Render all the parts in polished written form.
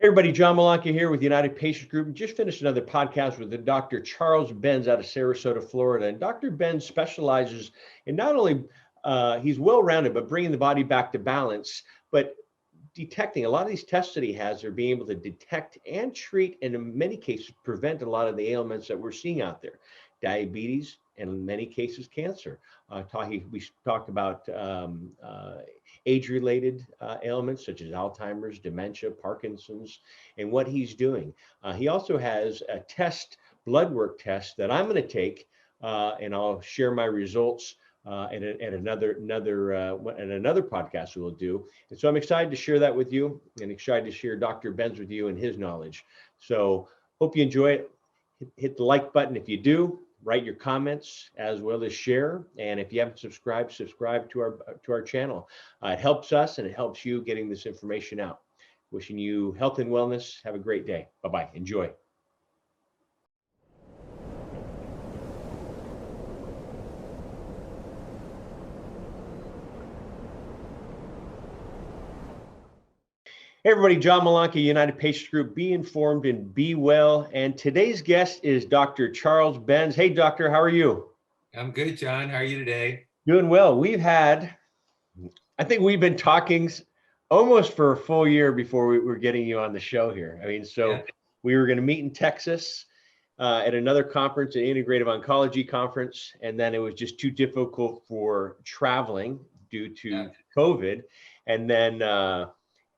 Hey everybody, John Malanca here with United Patient Group. Just finished another podcast with the Dr. Charles Benz out of Sarasota, Florida. And Dr. Benz specializes in not only, he's well-rounded, but bringing the body back to balance, but detecting a lot of these tests that he has are being able to detect and treat, and in many cases, prevent a lot of the ailments that we're seeing out there. Diabetes, and in many cases, cancer. We talked about age-related ailments such as Alzheimer's, dementia, Parkinson's, and what he's doing. He also has a blood work test that I'm going to take, and I'll share my results at another podcast we'll do. And so I'm excited to share that with you, and excited to share Dr. Benz with you and his knowledge. So hope you enjoy it. Hit the like button if you do. Write your comments as well as share. And if you haven't subscribed, subscribe to our channel. It helps us and it helps you getting this information out. Wishing you health and wellness. Have a great day. Bye-bye. Enjoy. Hey everybody, John Malanca, United Patient Group. Be informed and be well. And today's guest is Dr. Charles Benz. Hey doctor, how are you? I'm good, John. How are you today? Doing well. I think we've been talking almost for a full year before we were getting you on the show here. We were going to meet in Texas at another conference, an integrative oncology conference, and then it was just too difficult for traveling due to COVID.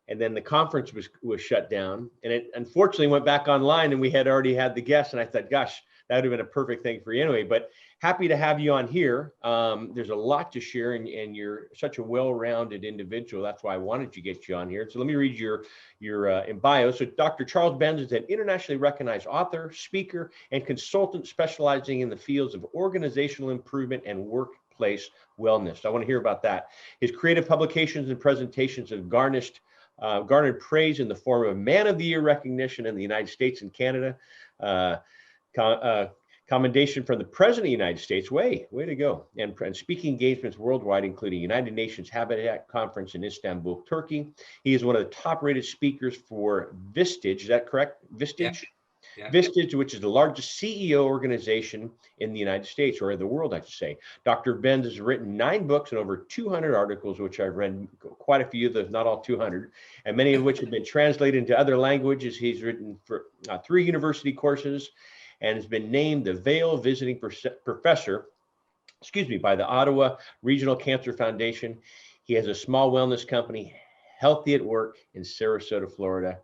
And then the conference was shut down, and it unfortunately went back online, and we had already had the guests. And I thought, gosh, that would have been a perfect thing for you anyway. But happy to have you on here. There's a lot to share, and you're such a well-rounded individual. That's why I wanted to get you on here. So let me read your in bio. So Dr. Charles Benz is an internationally recognized author, speaker, and consultant specializing in the fields of organizational improvement and workplace wellness. I want to hear about that. His creative publications and presentations have garnered praise in the form of Man of the Year recognition in the United States and Canada, commendation from the President of the United States, way to go, and speaking engagements worldwide, including United Nations Habitat Conference in Istanbul, Turkey. He is one of the top-rated speakers for Vistage. Is that correct? Vistage? Yeah. Vistage, which is the largest CEO organization in the United States, or the world, I should say. Dr. Benz has written 9 books and over 200 articles, which I've read quite a few of those, not all 200, and many of which have been translated into other languages. He's written for 3 university courses and has been named the Vail Visiting Professor, by the Ottawa Regional Cancer Foundation. He has a small wellness company, Healthy at Work, in Sarasota, Florida,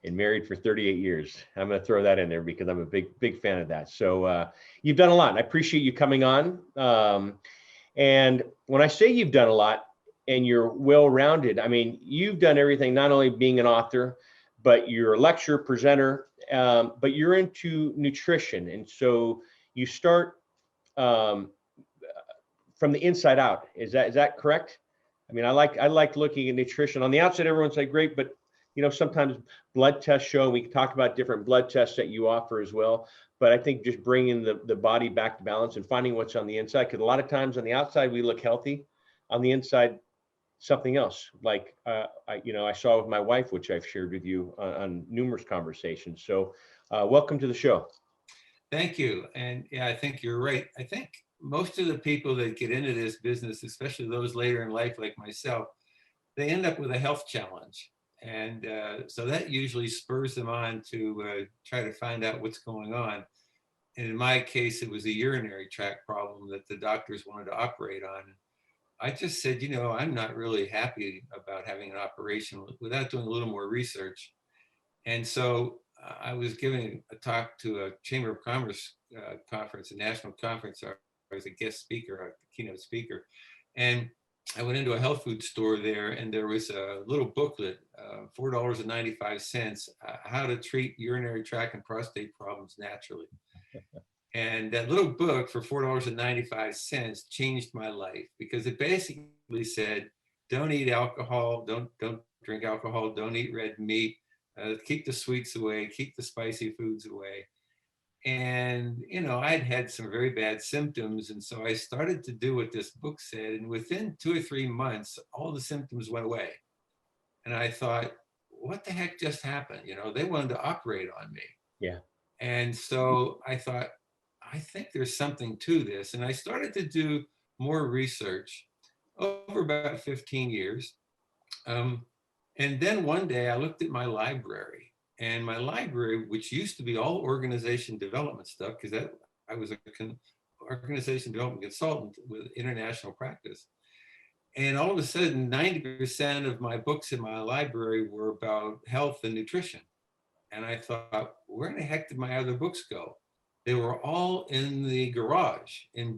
and married for 38 years. I'm going to throw that in there because I'm a big fan of that. So you've done a lot, and I appreciate you coming on. And when I say you've done a lot and you're well-rounded, I mean, you've done everything, not only being an author, but you're a lecturer, presenter, but you're into nutrition. And so you start from the inside out. Is that correct? I mean, I like looking at nutrition. On the outside, everyone's like, great, but sometimes blood tests show, and we can talk about different blood tests that you offer as well. But I think just bringing the body back to balance and finding what's on the inside, because a lot of times on the outside, we look healthy. On the inside, something else. Like, I saw with my wife, which I've shared with you on numerous conversations. So welcome to the show. Thank you. And yeah, I think you're right. I think most of the people that get into this business, especially those later in life like myself, they end up with a health challenge. And so that usually spurs them on to try to find out what's going on. And in my case, it was a urinary tract problem that the doctors wanted to operate on. I just said, I'm not really happy about having an operation without doing a little more research. And so I was giving a talk to a Chamber of Commerce conference, a national conference. I was a guest speaker, a keynote speaker. And I went into a health food store there, and there was a little booklet, $4.95, how to treat urinary tract and prostate problems naturally. And that little book for $4.95 changed my life, because it basically said, don't eat alcohol, don't drink alcohol, don't eat red meat, keep the sweets away, keep the spicy foods away. And, I'd had some very bad symptoms. And so I started to do what this book said. And within 2 or 3 months, all the symptoms went away. And I thought, what the heck just happened? You know, they wanted to operate on me. Yeah. And so I thought, I think there's something to this. And I started to do more research over about 15 years. And then one day I looked at my library, and my library, which used to be all organization development stuff, because I was a organization development consultant with international practice. And all of a sudden, 90% of my books in my library were about health and nutrition. And I thought, where in the heck did my other books go? They were all in the garage in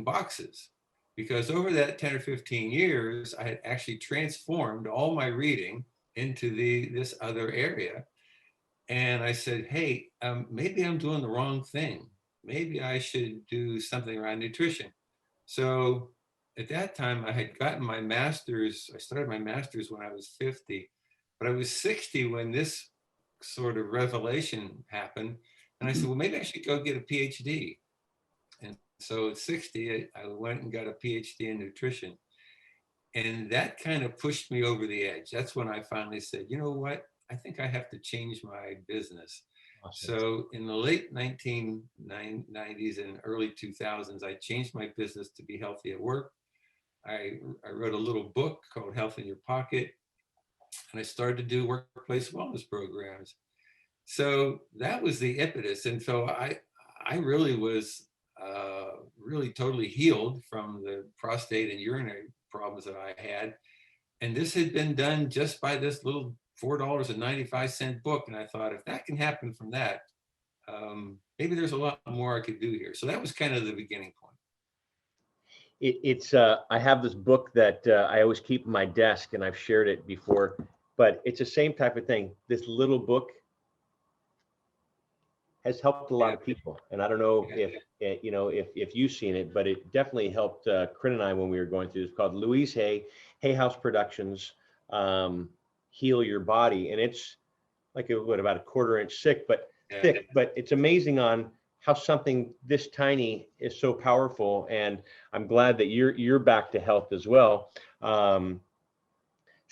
boxes, because over that 10 or 15 years, I had actually transformed all my reading into this other area. And I said, hey, maybe I'm doing the wrong thing. Maybe I should do something around nutrition. So at that time, I had gotten my master's. I started my master's when I was 50, but I was 60 when this sort of revelation happened. And I said, well, maybe I should go get a PhD. And so at 60, I went and got a PhD in nutrition. And that kind of pushed me over the edge. That's when I finally said, you know what? I think I have to change my business. Awesome. So in the late 1990s and early 2000s, I changed my business to be healthy at work. I wrote a little book called Health in Your Pocket, and I started to do workplace wellness programs. So that was the impetus. And so I really was really totally healed from the prostate and urinary problems that I had. And this had been done just by this little $4.95 book. And I thought, if that can happen from that, maybe there's a lot more I could do here. So that was kind of the beginning point. I have this book that I always keep in my desk, and I've shared it before, but it's the same type of thing. This little book has helped a lot of people. And I don't know if you've seen it, but it definitely helped Corinne and I when we were going through. It's called Louise Hay House Productions, Heal Your Body. And it's like about a 1/4 inch thick, but it's amazing on how something this tiny is so powerful. And I'm glad that you're back to health as well. So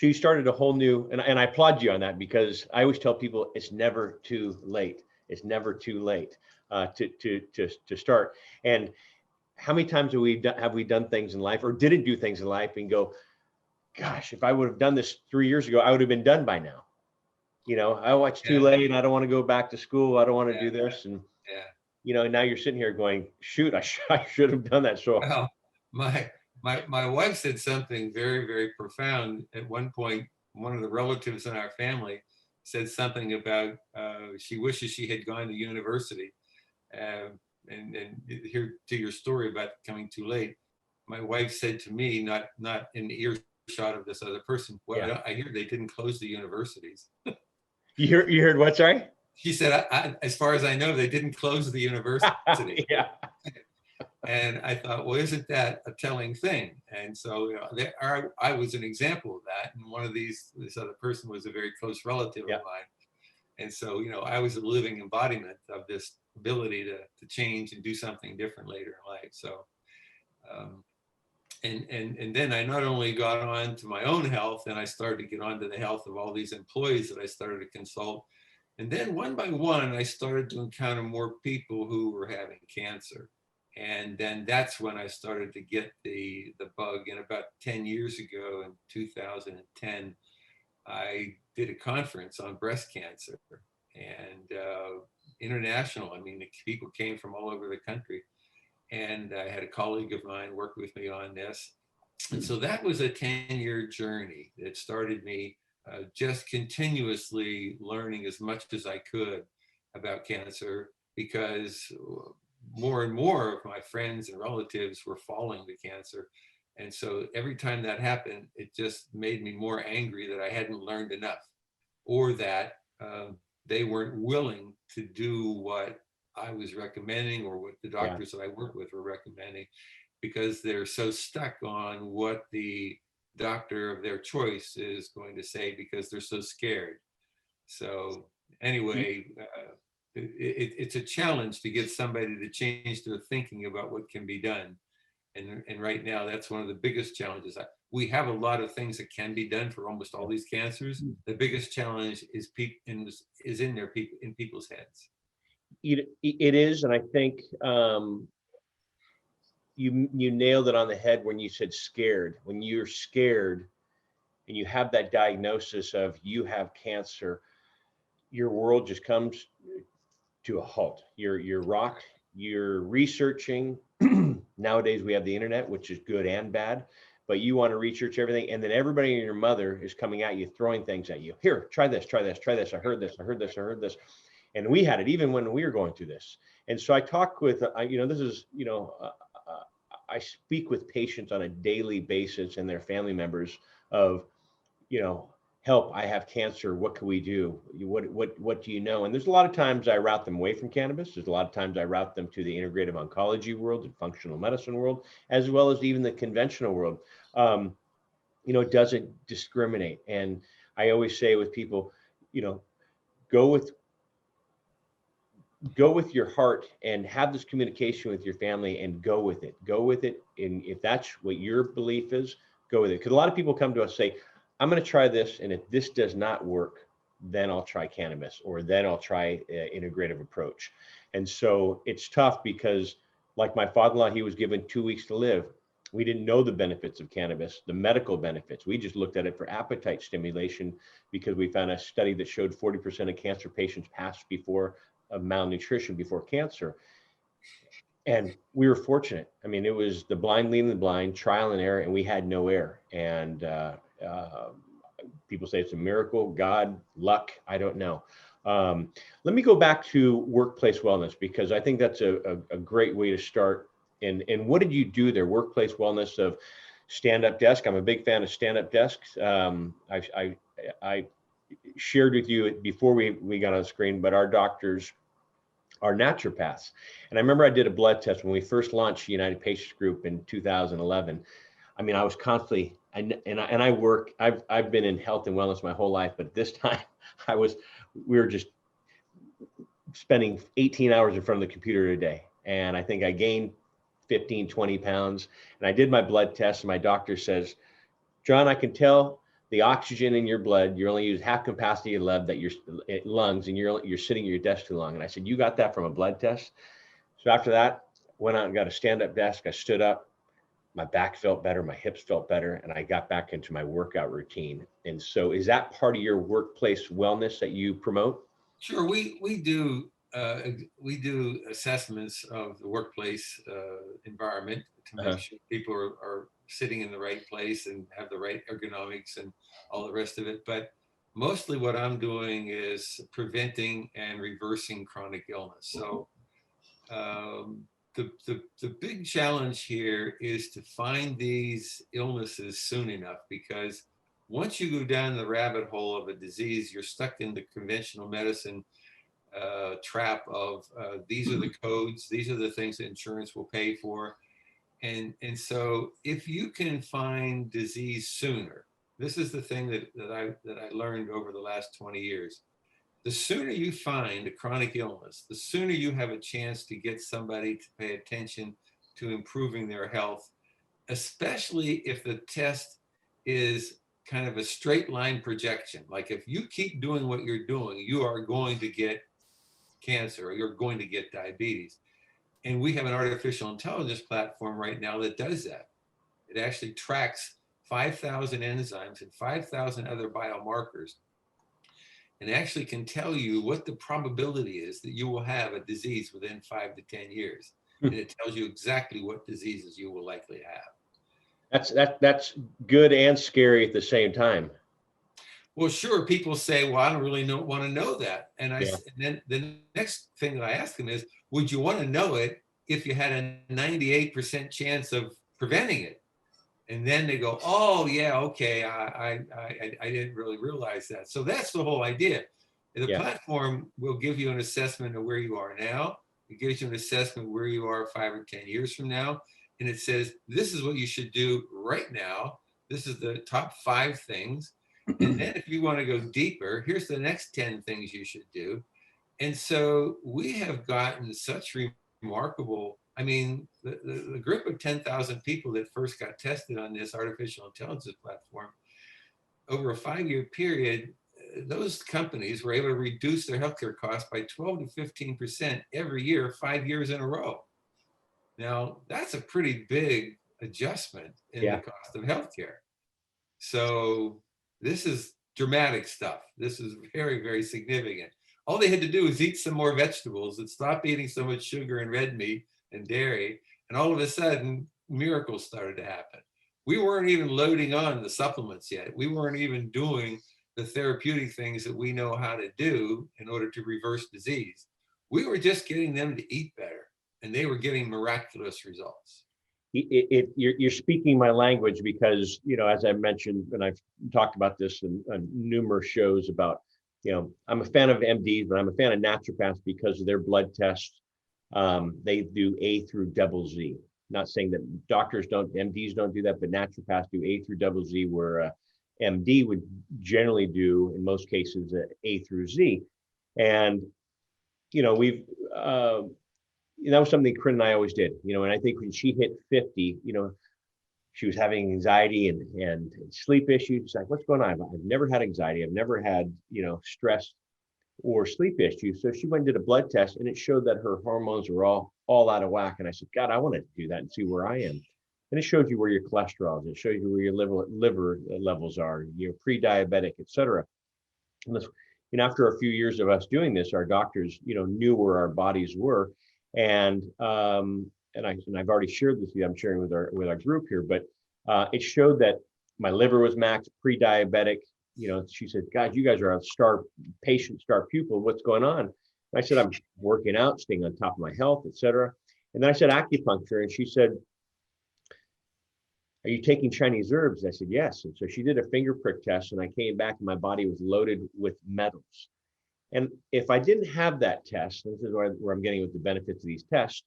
you started a whole new, and I applaud you on that, because I always tell people it's never too late. It's never too late to start. And how many times have we done things in life, or didn't do things in life, and go, gosh, if I would have done this 3 years ago, I would have been done by now. You know, oh, it's too late. I don't want to go back to school. I don't want to do this. And now you're sitting here going, shoot, I should have done that. So well, my wife said something very, very profound at one point. One of the relatives in our family said something about she wishes she had gone to university. And here to your story about coming too late, my wife said to me, not in earshot of this other person, well, I hear they didn't close the universities. You heard what, sorry? She said, as far as I know, they didn't close the university. Yeah. And I thought, well, isn't that a telling thing? And so I was an example of that. And one of this other person was a very close relative of mine. And so, I was a living embodiment of this ability to change and do something different later in life. So, and then I not only got on to my own health, and I started to get on to the health of all these employees that I started to consult. And then one by one, I started to encounter more people who were having cancer. And then that's when I started to get the bug. And about 10 years ago, in 2010, I did a conference on breast cancer, and international. I mean, the people came from all over the country. And I had a colleague of mine work with me on this. And so that was a 10-year journey that started me just continuously learning as much as I could about cancer, because more and more of my friends and relatives were falling to cancer. And so every time that happened, it just made me more angry that I hadn't learned enough, or that they weren't willing to do what I was recommending, or what the doctors that I work with were recommending, because they're so stuck on what the doctor of their choice is going to say, because they're so scared. So anyway, it's a challenge to get somebody to change their thinking about what can be done. And right now, that's one of the biggest challenges. we have a lot of things that can be done for almost all these cancers. The biggest challenge is in people's heads. It is, and I think you nailed it on the head when you said scared. When you're scared and you have that diagnosis of you have cancer, your world just comes to a halt. You're rocked. You're researching. Nowadays we have the internet, which is good and bad, but you want to research everything, and then everybody and your mother is coming at you, throwing things at you. Here, try this, try this, try this. I heard this, I heard this, I heard this. And we had it even when we were going through this. And so I talk with, this is, I speak with patients on a daily basis and their family members of, help, I have cancer. What can we do? What do you know? And there's a lot of times I route them away from cannabis. There's a lot of times I route them to the integrative oncology world and functional medicine world, as well as even the conventional world. It doesn't discriminate. And I always say with people, go with your heart and have this communication with your family and go with it. And if that's what your belief is, go with it. Because a lot of people come to us and say, I'm going to try this, and if this does not work, then I'll try cannabis, or then I'll try an integrative approach. And so it's tough because, like my father-in-law, he was given 2 weeks to live. We didn't know the benefits of cannabis, the medical benefits. We just looked at it for appetite stimulation because we found a study that showed 40% of cancer patients passed before of malnutrition before cancer. And we were fortunate. I mean, it was the blind leading the blind, trial and error, and we had no error. And people say it's a miracle, God, luck, I don't know. Let me go back to workplace wellness, because I think that's a great way to start. And what did you do there? Workplace wellness of stand-up desk. I'm a big fan of stand-up desks. I shared with you before we got on screen, but our doctors are naturopaths. And I remember I did a blood test when we first launched United Patients Group in 2011. I mean, I was constantly, I've been in health and wellness my whole life, but this time we were just spending 18 hours in front of the computer a day. And I think I gained 15, 20 pounds. And I did my blood test, and my doctor says, John, I can tell the oxygen in your blood, you only use half capacity of your lungs, and you're sitting at your desk too long. And I said, you got that from a blood test? So after that, went out and got a stand-up desk. I stood up, my back felt better, my hips felt better, and I got back into my workout routine. And so is that part of your workplace wellness that you promote? Sure, we do assessments of the workplace environment to make sure people are sitting in the right place and have the right ergonomics and all the rest of it. But mostly what I'm doing is preventing and reversing chronic illness. So the big challenge here is to find these illnesses soon enough, because once you go down the rabbit hole of a disease, you're stuck in the conventional medicine trap of these are the codes, these are the things that insurance will pay for. And so if you can find disease sooner, this is the thing that I learned over the last 20 years. The sooner you find a chronic illness, the sooner you have a chance to get somebody to pay attention to improving their health, especially if the test is kind of a straight line projection. Like if you keep doing what you're doing, you are going to get cancer or you're going to get diabetes. And we have an artificial intelligence platform right now that does that. It actually tracks 5,000 enzymes and 5,000 other biomarkers, and actually can tell you what the probability is that you will have a disease within 5 to 10 years. And it tells you exactly what diseases you will likely have. That's good and scary at the same time. Well, sure. People say, well, I don't really want to know that. And and then the next thing that I ask them is, would you want to know it if you had a 98% chance of preventing it? And then they go, oh yeah, okay, I didn't really realize that. So that's the whole idea. The platform will give you an assessment of where you are now. It gives you an assessment where you are 5 or 10 years from now. And it says, this is what you should do right now. This is the top 5 things. And then if you want to go deeper, here's the next 10 things you should do. And so we have gotten such remarkable I mean, the group of 10,000 people that first got tested on this artificial intelligence platform, over a 5-year period, those companies were able to reduce their healthcare costs by 12 to 15% every year, 5 years in a row. Now, that's a pretty big adjustment in the cost of healthcare. So this is dramatic stuff. This is very, very significant. All they had to do was eat some more vegetables and stop eating so much sugar and red meat and dairy. And all of a sudden, miracles started to happen. We weren't even loading on the supplements yet. We weren't even doing the therapeutic things that we know how to do in order to reverse disease. We were just getting them to eat better, and they were getting miraculous results. You're speaking my language because, you know, as I mentioned, and I've talked about this in numerous shows about, you know, I'm a fan of MDs, but I'm a fan of naturopaths because of their blood tests. They do A through double Z. Not saying that doctors don't, MDs don't do that, but naturopaths do A through double Z, where MD would generally do, in most cases, A through Z. And, you know, that was something Corinne and I always did, you know, and I think when she hit 50, you know, she was having anxiety and sleep issues. She's like, what's going on? I've never had anxiety. I've never had, you know, stress or sleep issues. So she went and did a blood test, and it showed that her hormones were all out of whack. And I said, God, I want to do that and see where I am. And it shows you where your cholesterol is. It shows you where your liver levels are, you're pre-diabetic, et cetera. And after a few years of us doing this, our doctors, you know, knew where our bodies were. And I've already shared this with you. I'm sharing with our group here, but it showed that my liver was maxed, pre-diabetic. You know, she said, "God, you guys are a star patient, star pupil. What's going on?" And I said, "I'm working out, staying on top of my health, etc." And then I said acupuncture, and she said, "Are you taking Chinese herbs?" I said, "Yes." And so she did a finger prick test, and I came back, and my body was loaded with metals. And if I didn't have that test, and this is where I'm getting with the benefits of these tests,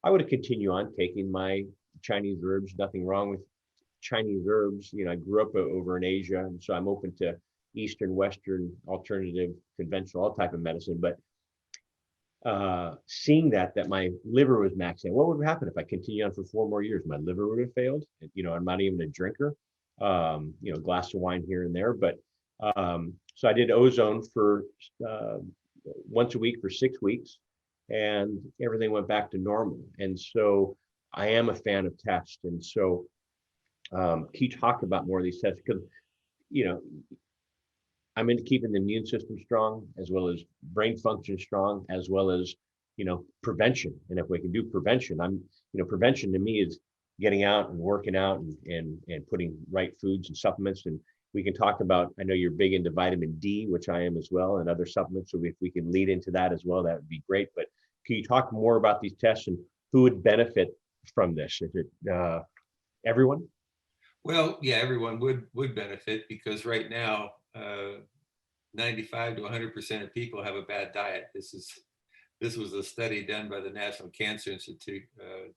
I would have continued on taking my Chinese herbs. Nothing wrong with Chinese herbs. You know, I grew up over in Asia, and so I'm open to Eastern, Western, alternative, conventional, all type of medicine. But seeing that my liver was maxing, what would happen if I continued on for 4 more years? My liver would have failed. You know, I'm not even a drinker. You know, a glass of wine here and there, but so I did ozone for once a week for 6 weeks, and everything went back to normal. And so I am a fan of tests. And so can you talk about more of these tests? Because, you know, I'm into keeping the immune system strong, as well as brain function strong, as well as, you know, prevention. And if we can do prevention, prevention to me is getting out and working out and putting right foods and supplements. And we can talk about, I know you're big into vitamin D, which I am as well, and other supplements. So if we can lead into that as well, that would be great. But can you talk more about these tests and who would benefit from this? Is it everyone? Well, yeah, everyone would benefit, because right now, 95 to 100% of people have a bad diet. This was a study done by the National Cancer Institute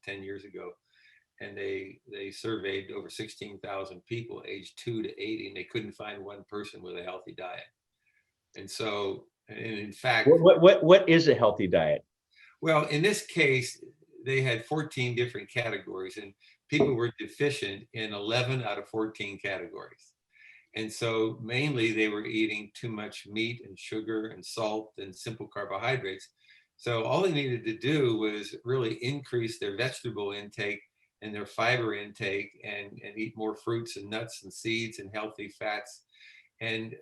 10 years ago. And they surveyed over 16,000 people aged 2 to 80, and they couldn't find one person with a healthy diet. And so, and in fact, what is a healthy diet? Well, in this case, they had 14 different categories, and people were deficient in 11 out of 14 categories. And so mainly they were eating too much meat and sugar and salt and simple carbohydrates. So all they needed to do was really increase their vegetable intake and their fiber intake, and eat more fruits and nuts and seeds and healthy fats. And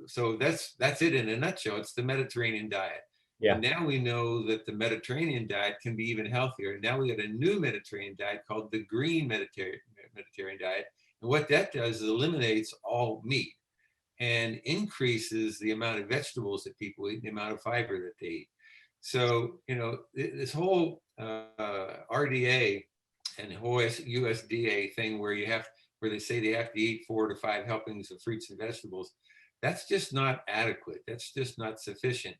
so that's it in a nutshell. It's the Mediterranean diet. Yeah. And now we know that the Mediterranean diet can be even healthier. Now we got a new Mediterranean diet called the green Mediterranean diet. And what that does is eliminates all meat and increases the amount of vegetables that people eat, the amount of fiber that they eat. So, you know, this whole RDA and USDA thing where they say they have to eat 4 to 5 helpings of fruits and vegetables, that's just not adequate. That's just not sufficient.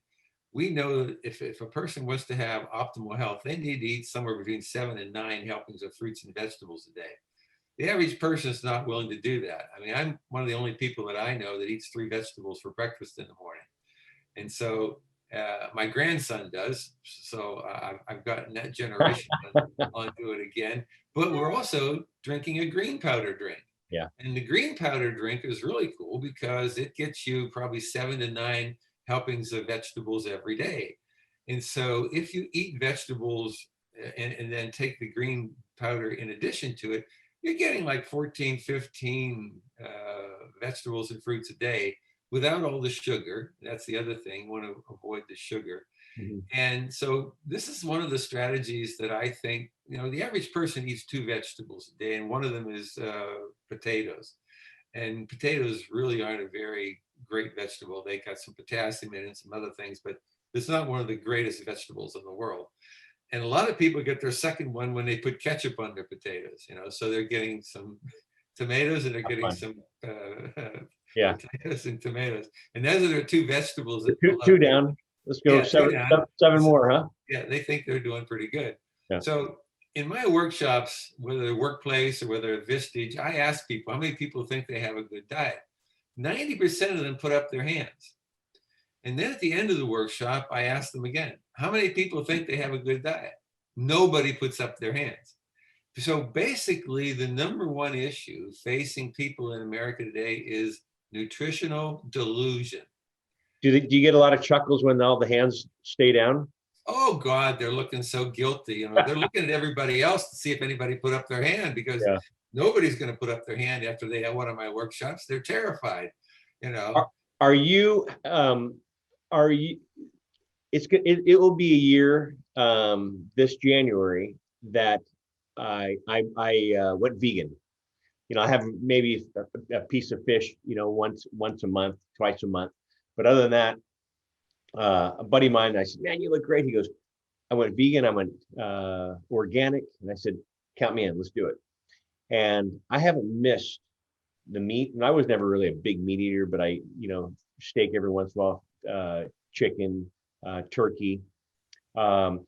We know that if a person wants to have optimal health, they need to eat somewhere between 7 and 9 helpings of fruits and vegetables a day. The average person is not willing to do that. I mean, I'm one of the only people that I know that eats 3 vegetables for breakfast in the morning. And so My grandson does, so I've gotten that generation onto it again. But we're also drinking a green powder drink. Yeah. And the green powder drink is really cool because it gets you probably 7 to 9 helpings of vegetables every day. And so if you eat vegetables and then take the green powder in addition to it, you're getting like 14, 15 vegetables and fruits a day without all the sugar. That's the other thing. You want to avoid the sugar. Mm-hmm. And so this is one of the strategies that I think, the average person eats 2 vegetables a day, and one of them is potatoes. And potatoes really aren't a very great vegetable. They got some potassium in it and some other things, but it's not one of the greatest vegetables in the world. And a lot of people get their second one when they put ketchup on their potatoes, so they're getting some tomatoes and they're getting some potatoes and tomatoes. And those are their 2 vegetables. Two down. Let's go. Yeah, seven more, huh? Yeah, they think they're doing pretty good. Yeah. So in my workshops, whether workplace or whether Vistage, I ask people, how many people think they have a good diet? 90% of them put up their hands. And then at the end of the workshop, I ask them again, how many people think they have a good diet? Nobody puts up their hands. So basically, the number one issue facing people in America today is nutritional delusion. Do you get a lot of chuckles when all the hands stay down? Oh God, they're looking so guilty. They're looking at everybody else to see if anybody put up their hand, because nobody's going to put up their hand after they have one of my workshops. They're terrified. Are you? It will be a year this January that I went vegan. I have maybe a piece of fish, once a month, twice a month. But other than that, a buddy of mine, I said, man, you look great. He goes, I went vegan, I went organic. And I said, count me in, let's do it. And I haven't missed the meat. And I was never really a big meat eater, but I, steak every once in a while, chicken, turkey. But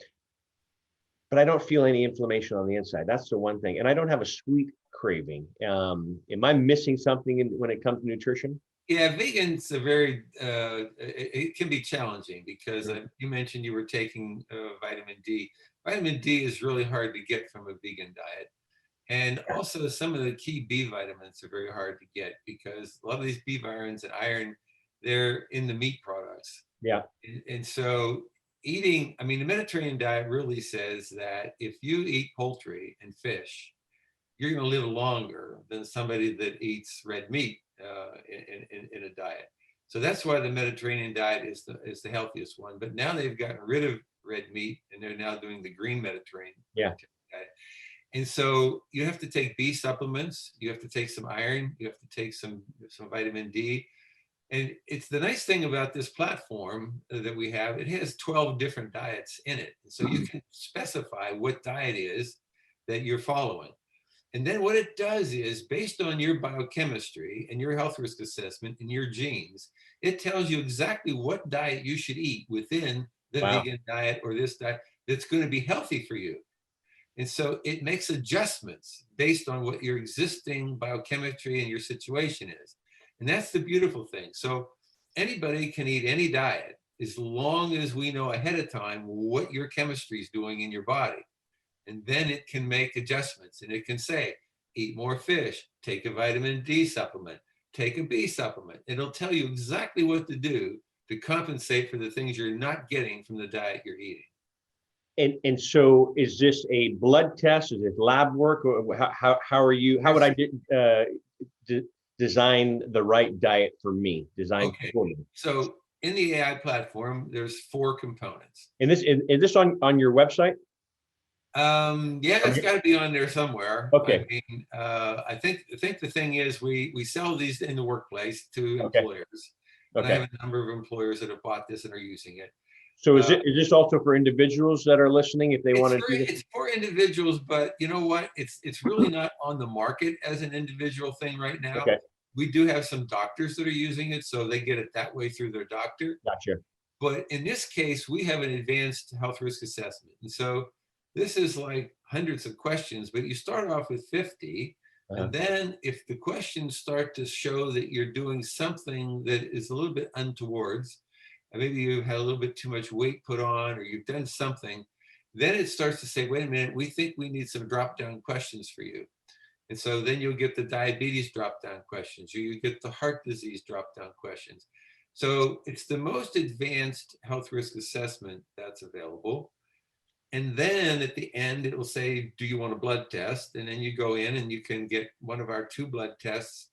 I don't feel any inflammation on the inside. That's the one thing. And I don't have a sweet craving. Am I missing something when it comes to nutrition? Yeah, vegan's a very, it can be challenging because you mentioned you were taking vitamin D. Vitamin D is really hard to get from a vegan diet. And also some of the key B vitamins are very hard to get because a lot of these B vitamins and iron, they're in the meat products. Yeah. And so the Mediterranean diet really says that if you eat poultry and fish, you're going to live longer than somebody that eats red meat in a diet. So that's why the Mediterranean diet is the healthiest one. But now they've gotten rid of red meat and they're now doing the green Mediterranean diet. And so you have to take B supplements, you have to take some iron, you have to take some vitamin D. And it's the nice thing about this platform that we have, it has 12 different diets in it. So you can specify what diet is that you're following. And then what it does is, based on your biochemistry and your health risk assessment and your genes, it tells you exactly what diet you should eat within the vegan diet or this diet that's going to be healthy for you. And so it makes adjustments based on what your existing biochemistry and your situation is. And that's the beautiful thing. So anybody can eat any diet as long as we know ahead of time what your chemistry is doing in your body. And then it can make adjustments and it can say, eat more fish, take a vitamin D supplement, take a B supplement. It'll tell you exactly what to do to compensate for the things you're not getting from the diet you're eating. And so is this a blood test? Is it lab work? Or how would I design the right diet for me? For me. So in the AI platform, there's 4 components. And is this on your website? Yeah, it's got to be on there somewhere. Okay. I think the thing is we sell these in the workplace to employers. And I have a number of employers that have bought this and are using it. So is this also for individuals that are listening if they want to do this? It's for individuals, but you know what? It's really not on the market as an individual thing right now. Okay. We do have some doctors that are using it, so they get it that way through their doctor. Gotcha. But in this case, we have an advanced health risk assessment. And so this is like hundreds of questions, but you start off with 50. And then if the questions start to show that you're doing something that is a little bit untowards, and maybe you've had a little bit too much weight put on, or you've done something, then it starts to say, wait a minute, we think we need some drop-down questions for you. And so then you'll get the diabetes drop-down questions, or you get the heart disease drop-down questions. So it's the most advanced health risk assessment that's available. And then at the end, it will say, do you want a blood test? And then you go in and you can get one of our 2 blood tests.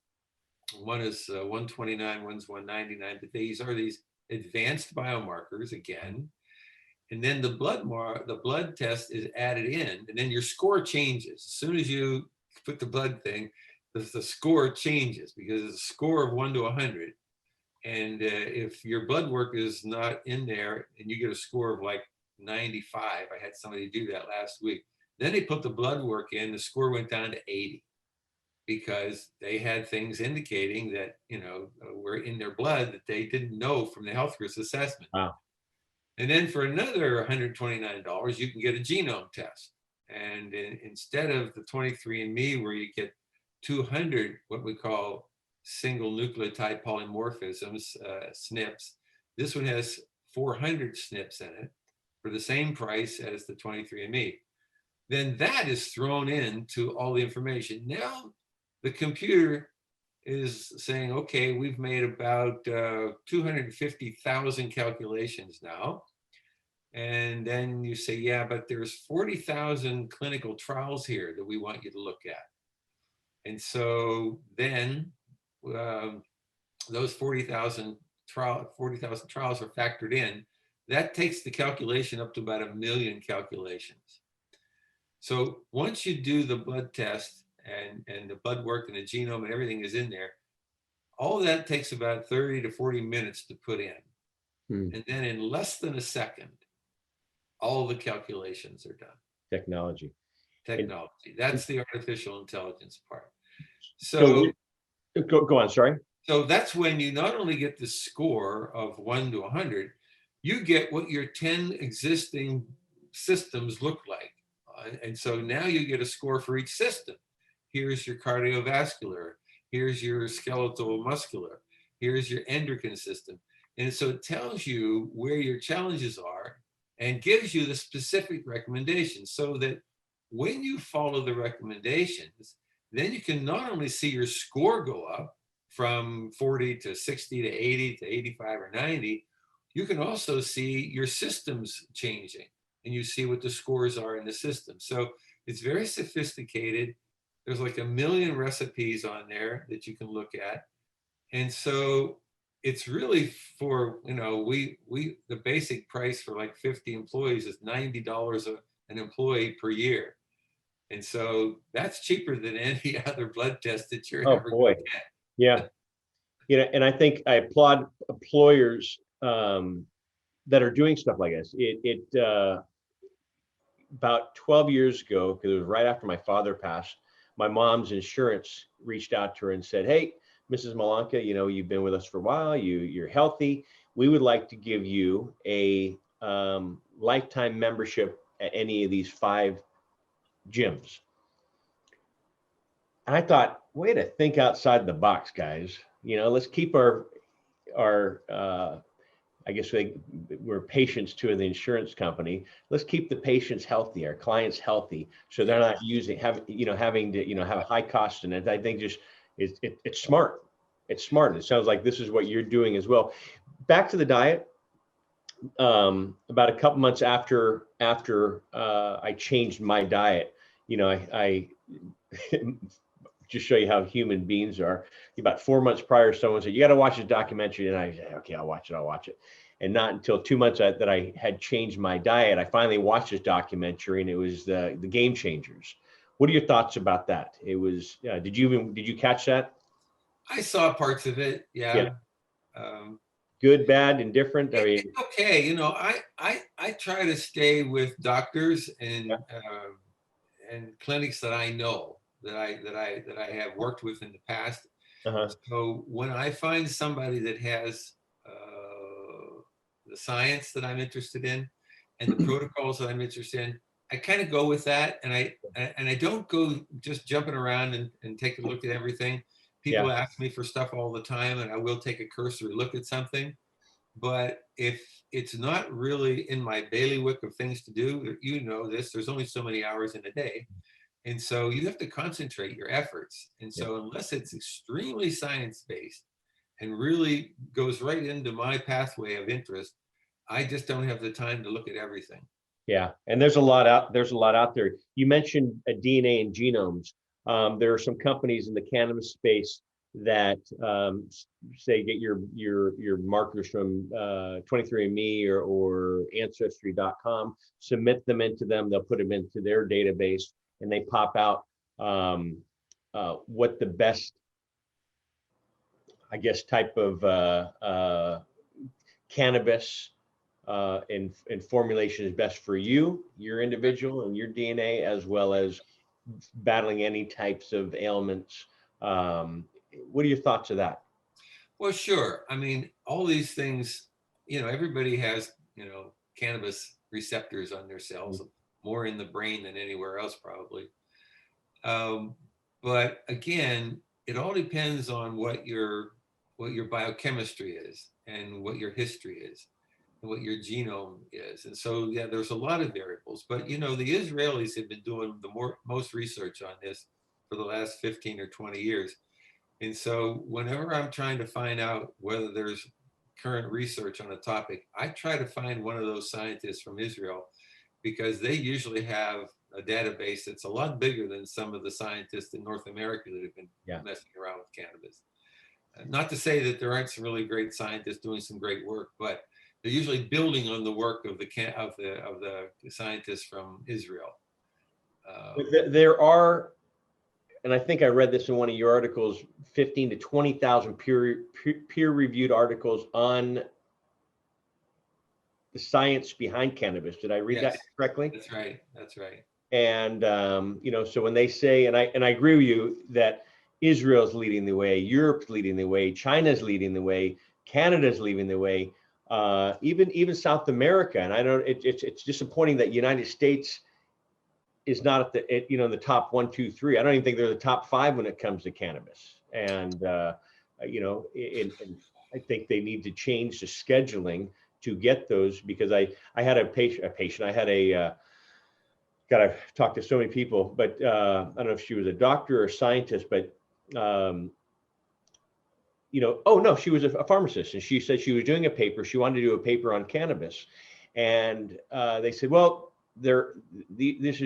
One is 129, one's 199, but these are these advanced biomarkers again. And then the blood test is added in, and then your score changes. As soon as you put the blood thing, the score changes, because it's a score of 1 to 100. And if your blood work is not in there and you get a score of like 95, I had somebody do that last week. Then they put the blood work in, the score went down to 80, because they had things indicating that, were in their blood that they didn't know from the health risk assessment. Wow. And then for another $129, you can get a genome test. And instead of the 23andMe, where you get 200, what we call single nucleotide polymorphisms, SNPs, this one has 400 SNPs in it for the same price as the 23andMe. Then that is thrown into all the information. Now the computer is saying, okay, we've made about 250,000 calculations now. And then you say, yeah, but there's 40,000 clinical trials here that we want you to look at. And so then those 40,000 trials are factored in. That takes the calculation up to about 1 million calculations. So once you do the blood test and the blood work and the genome and everything is in there, all that takes about 30 to 40 minutes to put in. And then in less than a second, all the calculations are done. Technology. That's the artificial intelligence part. So go on, sorry. So that's when you not only get the score of 1 to 100, you get what your 10 existing systems look like. And so now you get a score for each system. Here's your cardiovascular. Here's your skeletal muscular. Here's your endocrine system. And so it tells you where your challenges are and gives you the specific recommendations, so that when you follow the recommendations, then you can not only see your score go up from 40 to 60 to 80 to 85 or 90, you can also see your systems changing, and you see what the scores are in the system. So it's very sophisticated. There's like 1 million recipes on there that you can look at. And so it's really for, the basic price for like 50 employees is $90 an employee per year. And so that's cheaper than any other blood test that you're ever going to get. Yeah. And I think I applaud employers that are doing stuff like this. About 12 years ago, because it was right after my father passed, my mom's insurance reached out to her and said, hey, Mrs. Malanca, you've been with us for a while, you're healthy. We would like to give you a lifetime membership at any of these 5 gyms. And I thought, way to think outside the box, guys. Let's keep our I guess we're patients to the insurance company. Let's keep the patients healthy, our clients healthy, so they're not having to have a high cost in it. I think just it's smart. It's smart. It sounds like this is what you're doing as well. Back to the diet. About a couple months after I changed my diet, I just show you how human beings are. About 4 months prior, someone said, you got to watch this documentary. And I said, okay, I'll watch it. And not until 2 months that I had changed my diet, I finally watched this documentary, and it was the Game Changers. What are your thoughts about that? It was, did you catch that? I saw parts of it. Yeah. Good, bad, indifferent. It's okay. I try to stay with doctors and clinics that I know, that I have worked with in the past. So when I find somebody that has the science that I'm interested in and the protocols that I'm interested in, I kind of go with that, and I don't go just jumping around and take a look at everything. People ask me for stuff all the time, and I will take a cursory look at something. But if it's not really in my bailiwick of things to do, you know this, there's only so many hours in a day. And so you have to concentrate your efforts. And Yeah. so unless it's extremely science-based and really goes right into my pathway of interest, I just don't have the time to look at everything. Yeah, and there's a lot out there. You mentioned DNA and genomes. There are some companies in the cannabis space that say get your markers from 23andMe or Ancestry.com, submit them into them. They'll put them into their database, and they pop out what the best, I guess, type of cannabis and formulation is best for you, your individual, and your DNA, as well as battling any types of ailments. What are your thoughts of that? Well, sure. I mean, all these things, everybody has, cannabis receptors on their cells, more in the brain than anywhere else, probably. But again, it all depends on what your biochemistry is and what your history is and what your genome is. And so, yeah, there's a lot of variables. But, the Israelis have been doing the most research on this for the last 15 or 20 years. And so whenever I'm trying to find out whether there's current research on a topic, I try to find one of those scientists from Israel, because they usually have a database that's a lot bigger than some of the scientists in North America that have been messing around with cannabis. Not to say that there aren't some really great scientists doing some great work, but they're usually building on the work of the scientists from Israel. There are, and I think I read this in one of your articles, 15 to 20,000 peer-reviewed articles on the science behind cannabis. Did I read that correctly? That's right. That's right. And so when they say, and I agree with you that Israel's leading the way, Europe's leading the way, China's leading the way, Canada's leading the way, even South America. And I don't. It's disappointing that United States is not at the top 1, 2, 3. I don't even think they're the top 5 when it comes to cannabis. And and I think they need to change the scheduling to get those, because I had a patient. I had a God, I've talked to so many people, but I don't know if she was a doctor or a scientist, but oh no, she was a pharmacist, and she said she was doing a paper. She wanted to do a paper on cannabis, and they said, well, this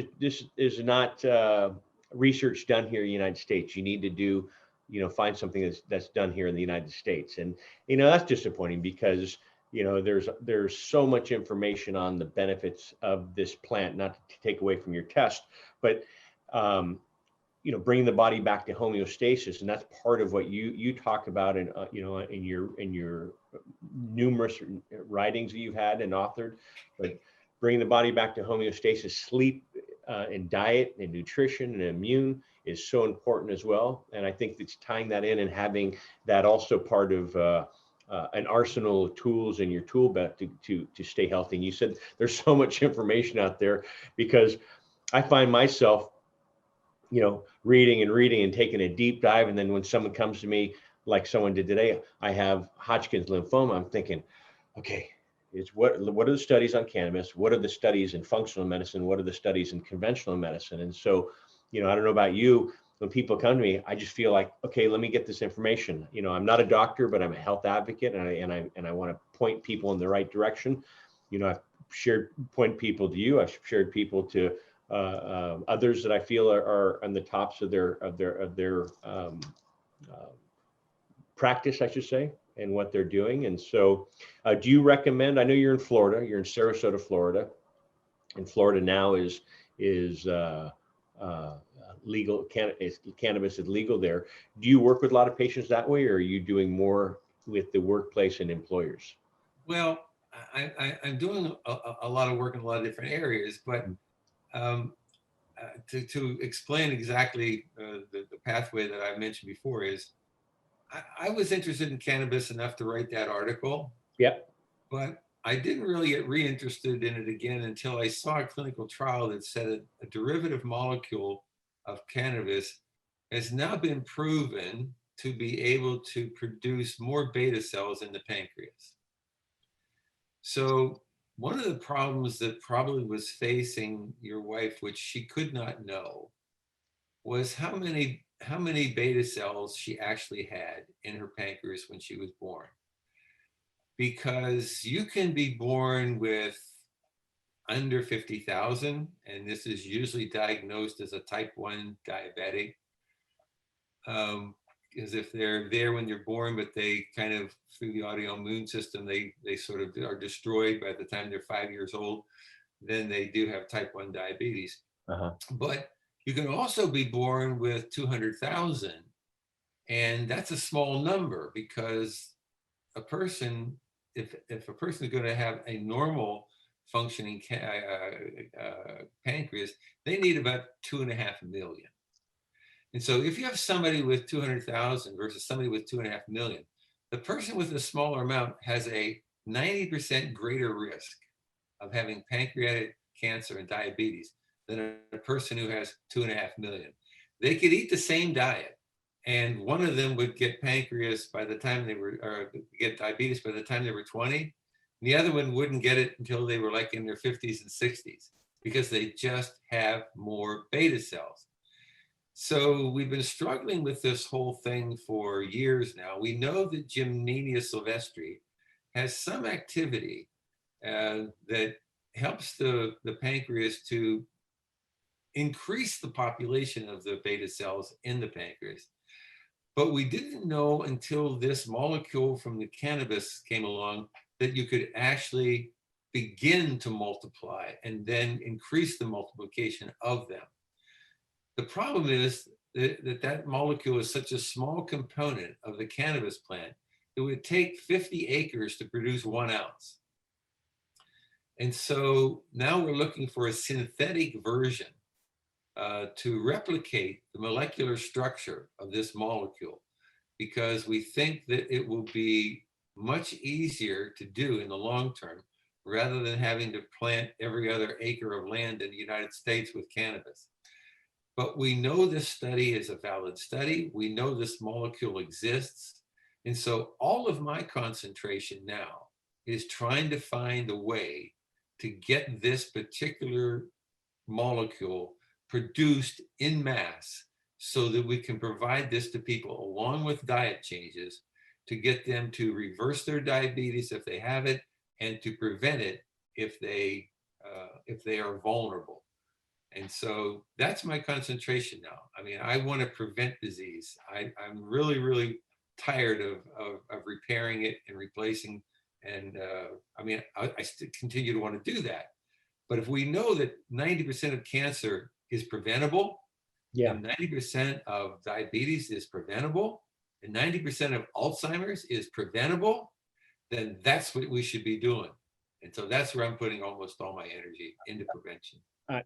is not research done here in the United States. You need to do, find something that's done here in the United States, and that's disappointing, because there's so much information on the benefits of this plant, not to take away from your test, but bringing the body back to homeostasis, and that's part of what you talk about in in your numerous writings that you've had and authored. But bringing the body back to homeostasis, sleep and diet and nutrition and immune is so important as well. And I think it's tying that in and having that also part of an arsenal of tools in your tool belt to stay healthy. And you said there's so much information out there, because I find myself, reading and taking a deep dive. And then when someone comes to me, like someone did today, I have Hodgkin's lymphoma. I'm thinking, okay, what are the studies on cannabis? What are the studies in functional medicine? What are the studies in conventional medicine? And so, I don't know about you, when people come to me, I just feel like, okay, let me get this information. I'm not a doctor, but I'm a health advocate, and I want to point people in the right direction. I've point people to you. I've shared people to others that I feel are on the tops of their practice, I should say, and what they're doing. And so, do you recommend? I know you're in Florida. You're in Sarasota, Florida, and Florida now is legal. Cannabis is legal there. Do you work with a lot of patients that way, or are you doing more with the workplace and employers? Well, I'm doing a lot of work in a lot of different areas, but to explain exactly the pathway that I mentioned before is, I was interested in cannabis enough to write that article. Yep. But I didn't really get reinterested in it again until I saw a clinical trial that said a derivative molecule of cannabis has now been proven to be able to produce more beta cells in the pancreas. So one of the problems that probably was facing your wife, which she could not know, was how many beta cells she actually had in her pancreas when she was born. Because you can be born with under 50,000, and this is usually diagnosed as a type 1 diabetic. Because if they're there when you're born, but they kind of, through the autoimmune system, they sort of are destroyed by the time they're 5 years old, then they do have type 1 diabetes. Uh-huh. But you can also be born with 200,000, and that's a small number because a person, if a person is going to have a normal functioning pancreas, they need about 2.5 million. And so if you have somebody with 200,000 versus somebody with 2.5 million, the person with a smaller amount has a 90% greater risk of having pancreatic cancer and diabetes than a person who has 2.5 million. They could eat the same diet, and one of them would get pancreas by the time they were, or get diabetes by the time they were 20. And the other one wouldn't get it until they were like in their 50s and 60s because they just have more beta cells. So we've been struggling with this whole thing for years now. We know that Gymnenia sylvestri has some activity that helps the pancreas to increase the population of the beta cells in the pancreas. But we didn't know until this molecule from the cannabis came along that you could actually begin to multiply and then increase the multiplication of them. The problem is that molecule is such a small component of the cannabis plant, it would take 50 acres to produce 1 ounce. And so now we're looking for a synthetic version to replicate the molecular structure of this molecule, because we think that it will be much easier to do in the long term rather than having to plant every other acre of land in the United States with cannabis. But we know this study is a valid study. We know this molecule exists. And so all of my concentration now is trying to find a way to get this particular molecule produced in mass so that we can provide this to people along with diet changes to get them to reverse their diabetes if they have it, and to prevent it if they are vulnerable. And so that's my concentration now. I mean, I want to prevent disease. I'm really, really tired of repairing it and replacing. And I mean, I still continue to want to do that. But if we know that 90% of cancer is preventable, Yeah. and 90% of diabetes is preventable, and 90% of Alzheimer's is preventable, then that's what we should be doing. And so that's where I'm putting almost all my energy into prevention. My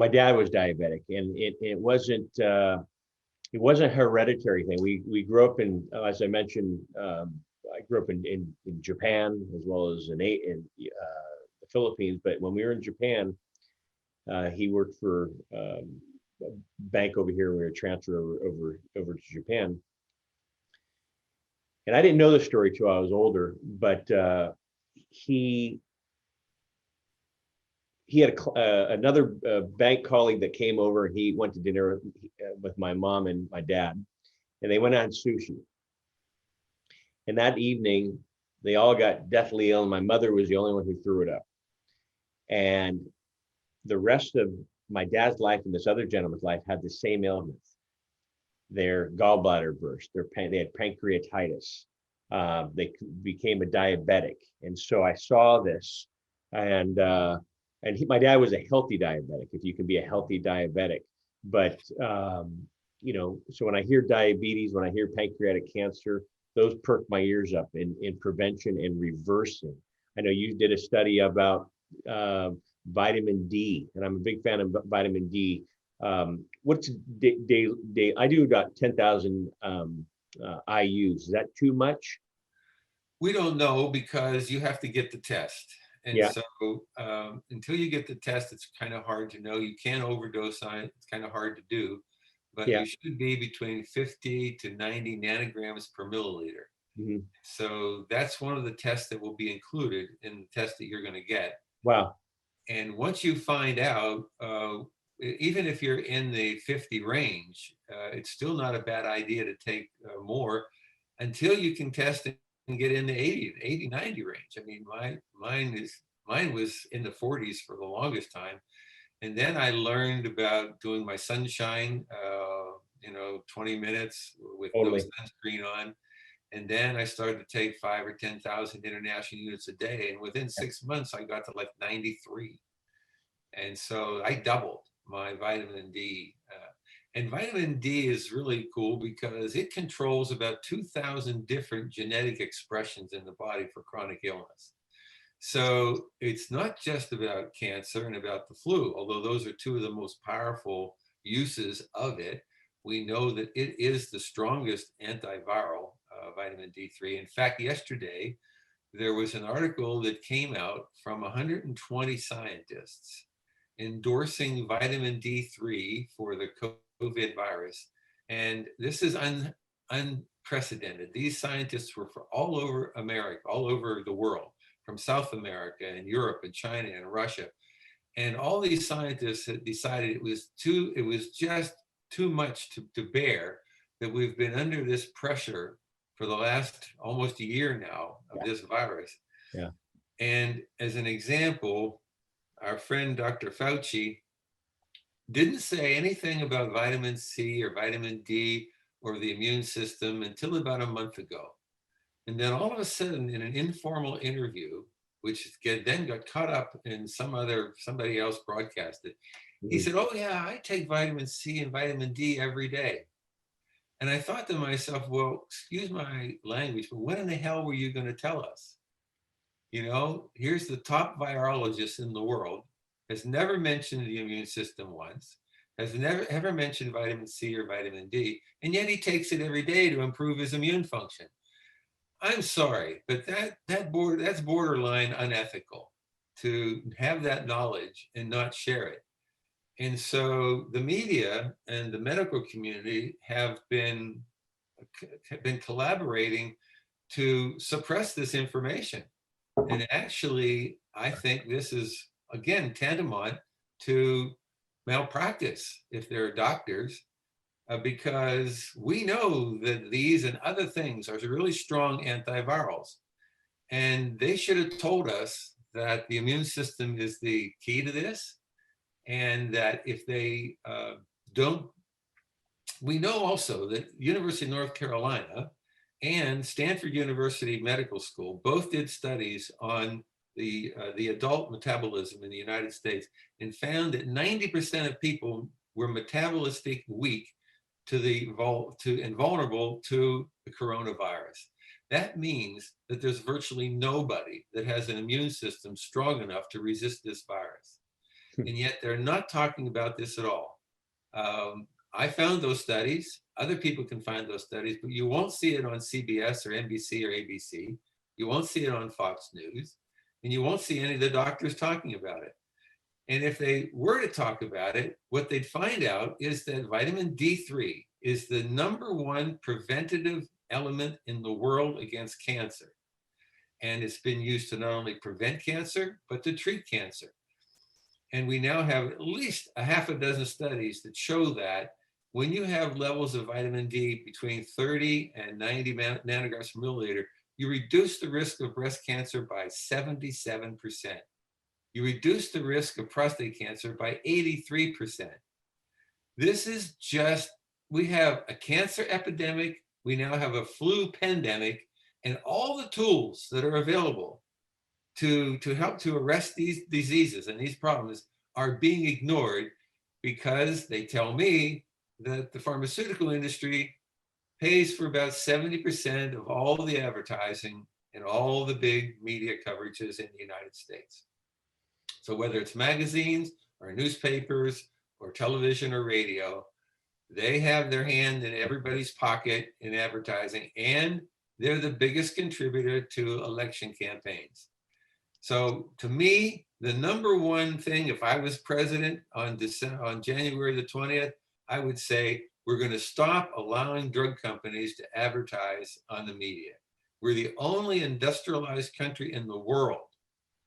dad was diabetic, and it wasn't a hereditary thing. We grew up in, as I mentioned, I grew up in Japan as well as in the Philippines. But when we were in Japan, he worked for a bank over here. We were transferred over to Japan, and I didn't know the story till I was older. But he had another bank colleague that came over, and he went to dinner with my mom and my dad, and they went out sushi. And that evening, they all got deathly ill, and my mother was the only one who threw it up. And the rest of my dad's life and this other gentleman's life had the same ailments. Their gallbladder burst. They had pancreatitis. They became a diabetic. And so I saw this, and my dad was a healthy diabetic, if you can be a healthy diabetic. But, so when I hear diabetes, when I hear pancreatic cancer, those perk my ears up in prevention and reversing. I know you did a study about vitamin D, and I'm a big fan of vitamin D. What's day? I do about 10,000 IUs. Is that too much? We don't know because you have to get the test. And Yeah. so until you get the test, it's kind of hard to know. You can't overdose on it. It's kind of hard to do. But Yeah. you should be between 50 to 90 nanograms per milliliter. Mhm. So that's one of the tests that will be included in the test that you're going to get. Wow. And once you find out, even if you're in the 50 range, it's still not a bad idea to take more until you can test and get in the 80, 90 range. I mean, mine was in the 40s for the longest time. And then I learned about doing my sunshine, 20 minutes with no Totally. sunscreen on. And then I started to take 5 or 10,000 international units a day. And within 6 months, I got to like 93. And so I doubled my vitamin D. And vitamin D is really cool because it controls about 2,000 different genetic expressions in the body for chronic illness. So it's not just about cancer and about the flu, although those are two of the most powerful uses of it. We know that it is the strongest antiviral, vitamin D3. In fact, yesterday, there was an article that came out from 120 scientists endorsing vitamin D3 for the COVID virus. And this is unprecedented. These scientists were from all over America, all over the world, from South America and Europe and China and Russia. And all these scientists had decided it was just too much to bear, that we've been under this pressure for the last almost a year now of this virus. Yeah. And as an example, our friend Dr. Fauci didn't say anything about vitamin C or vitamin D or the immune system until about a month ago. And then all of a sudden, in an informal interview, which then got caught up in somebody else broadcasted, he said, "Oh yeah, I take vitamin C and vitamin D every day." And I thought to myself, well, excuse my language, but when in the hell were you going to tell us? Here's the top virologist in the world, has never mentioned the immune system once, has never ever mentioned vitamin C or vitamin D, and yet he takes it every day to improve his immune function. I'm sorry, but that's borderline unethical to have that knowledge and not share it. And so the media and the medical community have been collaborating to suppress this information. And actually, I think this is, again, tantamount to malpractice if they're doctors, because we know that these and other things are really strong antivirals. And they should have told us that the immune system is the key to this. And that if they don't, we know also that University of North Carolina and Stanford University Medical School both did studies on the adult metabolism in the United States and found that 90% of people were metabolistic weak and vulnerable to the coronavirus. That means that there's virtually nobody that has an immune system strong enough to resist this virus. And yet they're not talking about this at all. I found those studies. Other people can find those studies, but you won't see it on CBS or NBC or ABC. You won't see it on Fox News, and you won't see any of the doctors talking about it. And if they were to talk about it, what they'd find out is that vitamin D3 is the #1 preventative element in the world against cancer. And it's been used to not only prevent cancer, but to treat cancer. And we now have at least a half a dozen studies that show that when you have levels of vitamin D between 30 and 90 nanograms per milliliter, you reduce the risk of breast cancer by 77%. You reduce the risk of prostate cancer by 83%. This is we have a cancer epidemic, we now have a flu pandemic, and all the tools that are available to help to arrest these diseases and these problems are being ignored because they tell me that the pharmaceutical industry pays for about 70% of all the advertising and all the big media coverages in the United States. So whether it's magazines or newspapers or television or radio, they have their hand in everybody's pocket in advertising, and they're the biggest contributor to election campaigns. So to me, the #1 thing, if I was president on January the 20th, I would say we're going to stop allowing drug companies to advertise on the media. We're the only industrialized country in the world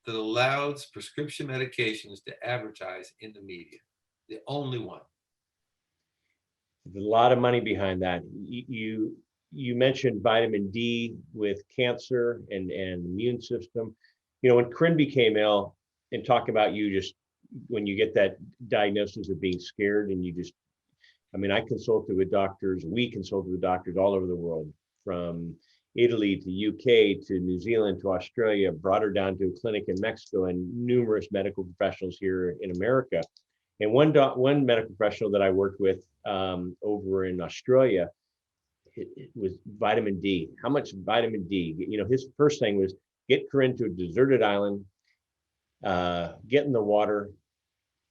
that allows prescription medications to advertise in the media. The only one. There's a lot of money behind that. You mentioned vitamin D with cancer and immune system. You know, when Corinne became ill, and talking about you just when you get that diagnosis of being scared and you just, I mean, I consulted with doctors, we consulted with doctors all over the world, from Italy to UK to New Zealand to Australia, brought her down to a clinic in Mexico and numerous medical professionals here in America. And one medical professional that I worked with over in Australia, it was vitamin D. How much vitamin D? You know, his first thing was get Corinne to a deserted island, get in the water,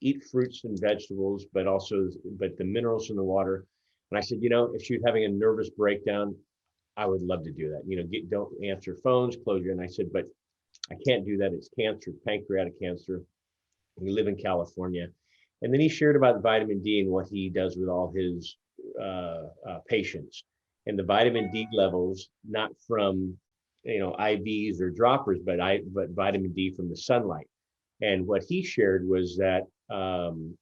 eat fruits and vegetables, but the minerals in the water. And I said, you know, if she was having a nervous breakdown, I would love to do that. You know, don't answer phones, close your. And I said, but I can't do that. It's cancer, pancreatic cancer. We live in California. And then he shared about vitamin D and what he does with all his patients, and the vitamin D levels, not from, you know, IVs or droppers, but vitamin D from the sunlight. And what he shared was that, you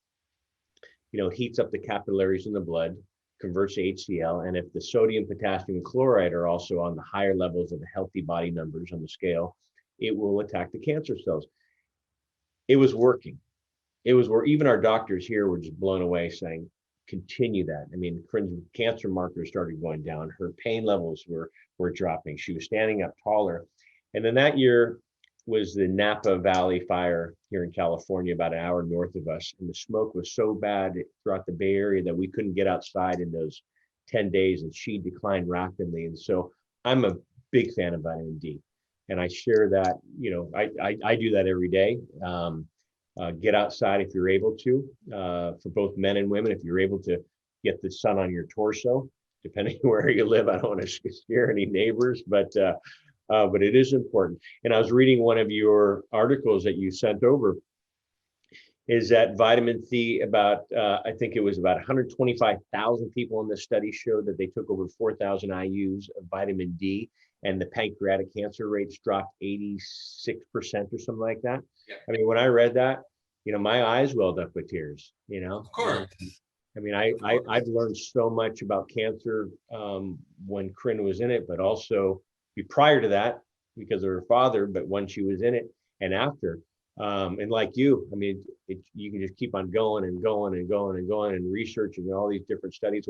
know, heats up the capillaries in the blood, converts to HCl. And if the sodium, potassium, and chloride are also on the higher levels of the healthy body numbers on the scale, it will attack the cancer cells. It was working. It was where even our doctors here were just blown away, saying, continue that. I mean, Corinne's cancer markers started going down. Her pain levels were dropping. She was standing up taller. And then that year was the Napa Valley fire here in California, about an hour north of us. And the smoke was so bad throughout the Bay Area that we couldn't get outside in those 10 days, and she declined rapidly. And so I'm a big fan of vitamin D. And I share that, you know, I do that every day. Get outside if you're able to, for both men and women, if you're able to get the sun on your torso, depending on where you live. I don't want to scare any neighbors, but it is important. And I was reading one of your articles that you sent over, is that vitamin C, I think it was about 125,000 people in this study showed that they took over 4,000 IUs of vitamin D, and the pancreatic cancer rates dropped 86% or something like that. Yeah. I mean, when I read that, you know, my eyes welled up with tears, you know. Of course. I mean, I've learned so much about cancer when Corinne was in it, but also prior to that because of her father, but when she was in it and after. And like you, I mean, you can just keep on going and going and going and going and researching all these different studies.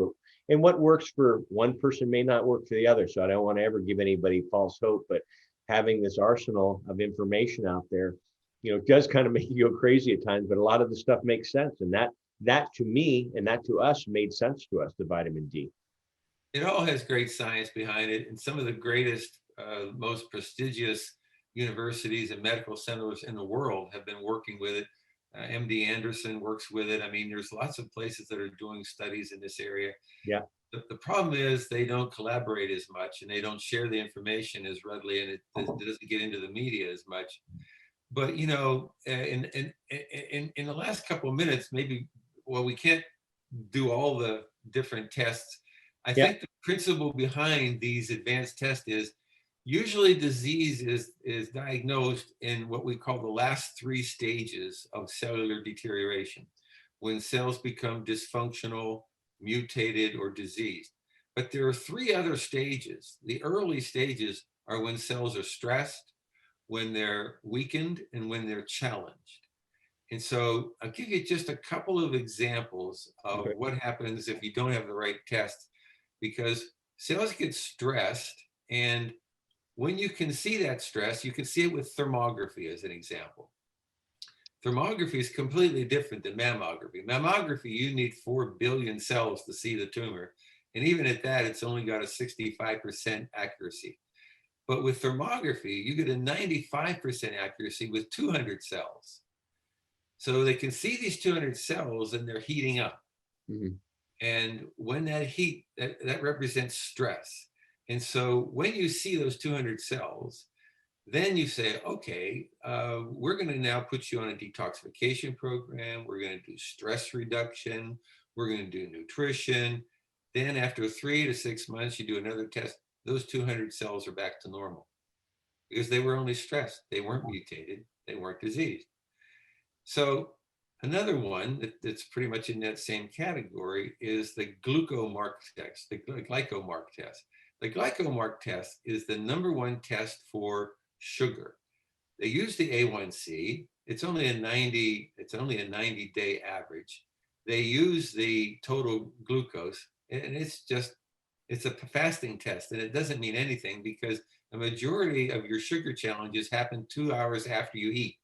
And what works for one person may not work for the other. So I don't want to ever give anybody false hope, but having this arsenal of information out there, you know, does kind of make you go crazy at times, but a lot of the stuff makes sense. And that to me and that to us made sense to us, the vitamin D. It all has great science behind it. And some of the greatest, most prestigious universities and medical centers in the world have been working with it. MD Anderson works with it. I mean, there's lots of places that are doing studies in this area. Yeah. The problem is they don't collaborate as much, and they don't share the information as readily, and it doesn't get into the media as much. But, you know, in the last couple of minutes, maybe, well, we can't do all the different tests. I think the principle behind these advanced tests is usually disease is diagnosed in what we call the last 3 stages of cellular deterioration, when cells become dysfunctional, mutated, or diseased. But there are 3 other stages. The early stages are when cells are stressed, when they're weakened, and when they're challenged. And so I'll give you just a couple of examples of what happens if you don't have the right test, because cells get stressed, and when you can see that stress, you can see it with thermography as an example. Thermography is completely different than mammography. Mammography, you need 4 billion cells to see the tumor. And even at that, it's only got a 65% accuracy. But with thermography, you get a 95% accuracy with 200 cells. So they can see these 200 cells and they're heating up. Mm-hmm. And when that heat, that represents stress. And so when you see those 200 cells, then you say, okay, we're going to now put you on a detoxification program. We're going to do stress reduction. We're going to do nutrition. Then after 3 to 6 months, you do another test. those 200 cells are back to normal because they were only stressed. They weren't mutated. They weren't diseased. So another one that's pretty much in that same category is the glucomark test, the glycomark test. The glycomark test is the #1 test for sugar. They use the A1C. It's only a 90-day average. They use the total glucose, and it's a fasting test, and it doesn't mean anything because the majority of your sugar challenges happen 2 hours after you eat.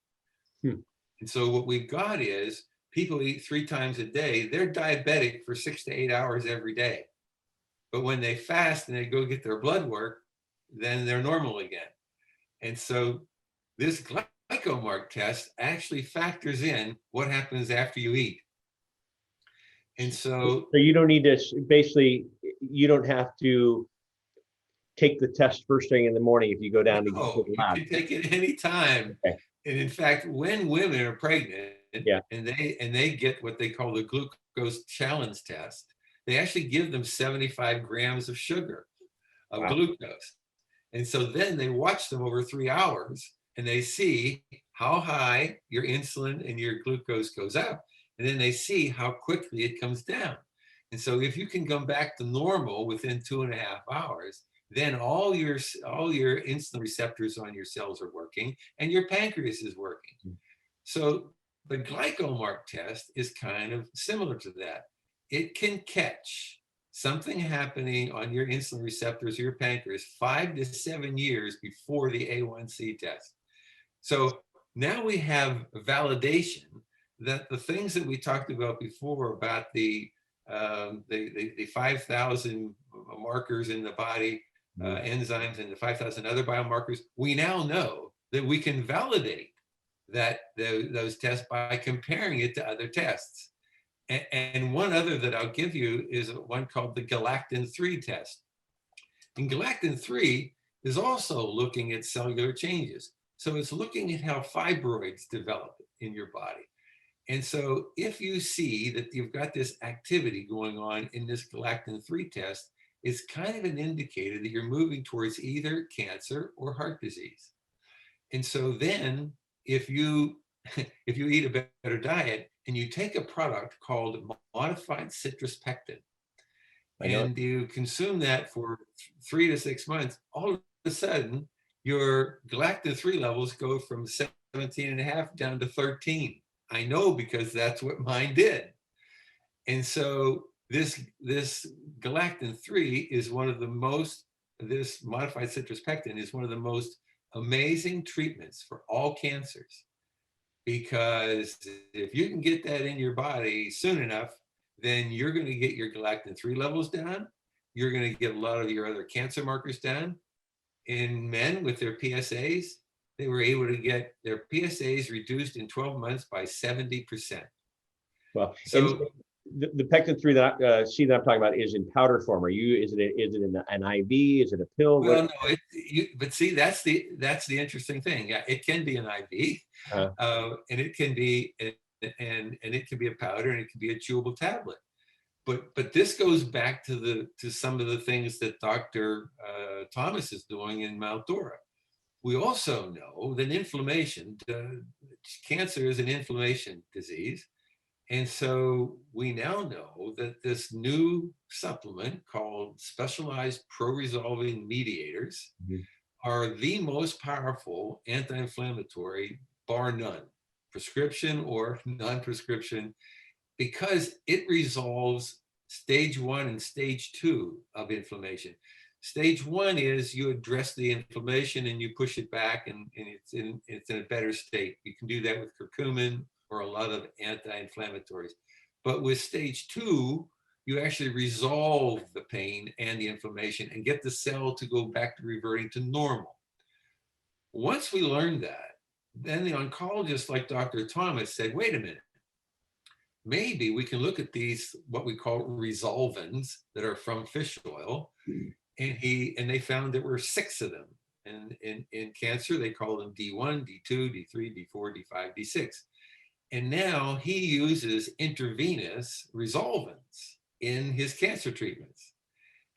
And so what we've got is people eat 3 times a day. They're diabetic for 6 to 8 hours every day. But when they fast and they go get their blood work, then they're normal again. And so this glycomark test actually factors in what happens after you eat. And so you don't need to, basically, you don't have to take the test first thing in the morning if you go down to the lab. You can take it anytime. Okay. And in fact, when women are pregnant and they get what they call the glucose challenge test, they actually give them 75 grams of sugar of glucose. And so then they watch them over 3 hours and they see how high your insulin and your glucose goes up. And then they see how quickly it comes down. And so if you can come back to normal within 2.5 hours, then all your insulin receptors on your cells are working and your pancreas is working. So the glycomark test is kind of similar to that. It can catch something happening on your insulin receptors or your pancreas 5 to 7 years before the A1C test. So now we have validation that the things that we talked about before about the 5,000 markers in the body, enzymes, and the 5,000 other biomarkers, we now know that we can validate that those tests by comparing it to other tests. And one other that I'll give you is one called the galactin-3 test. And galactin-3 is also looking at cellular changes. So it's looking at how fibroids develop in your body. And so if you see that you've got this activity going on in this galactin-3 test, it's kind of an indicator that you're moving towards either cancer or heart disease. And so then if you eat a better diet and you take a product called modified citrus pectin and you consume that for 3 to 6 months, all of a sudden your galactin-3 levels go from 17.5 down to 13. I know because that's what mine did. And so this galactin-3 is one of the most, this modified citrus pectin is one of the most amazing treatments for all cancers. Because if you can get that in your body soon enough, then you're going to get your galactin-3 levels down. You're going to get a lot of your other cancer markers down. In men with their PSAs, they were able to get their PSAs reduced in 12 months by 70%. Well, so the pectin-3 that I'm talking about is in powder form. Is it in an IV? Is it a pill? Well, no, but see, that's the interesting thing. Yeah, it can be an IV, and it can be and it can be a powder, and it can be a chewable tablet. But this goes back to some of the things that Dr. Thomas is doing in Mount Dora. We also know that inflammation, cancer is an inflammation disease. And so we now know that this new supplement called specialized pro-resolving mediators are the most powerful anti-inflammatory, bar none, prescription or non-prescription, because it resolves stage 1 and stage 2 of inflammation. Stage 1 is you address the inflammation and you push it back, and it's in a better state. You can do that with curcumin or a lot of anti-inflammatories. But with stage 2, you actually resolve the pain and the inflammation and get the cell to go back to reverting to normal. Once we learned that, then the oncologist like Dr. Thomas said, wait a minute, maybe we can look at these, what we call resolvins that are from fish oil. And they found there were 6 of them. And in cancer, they call them D1, D2, D3, D4, D5, D6. And now he uses intravenous resolvins in his cancer treatments.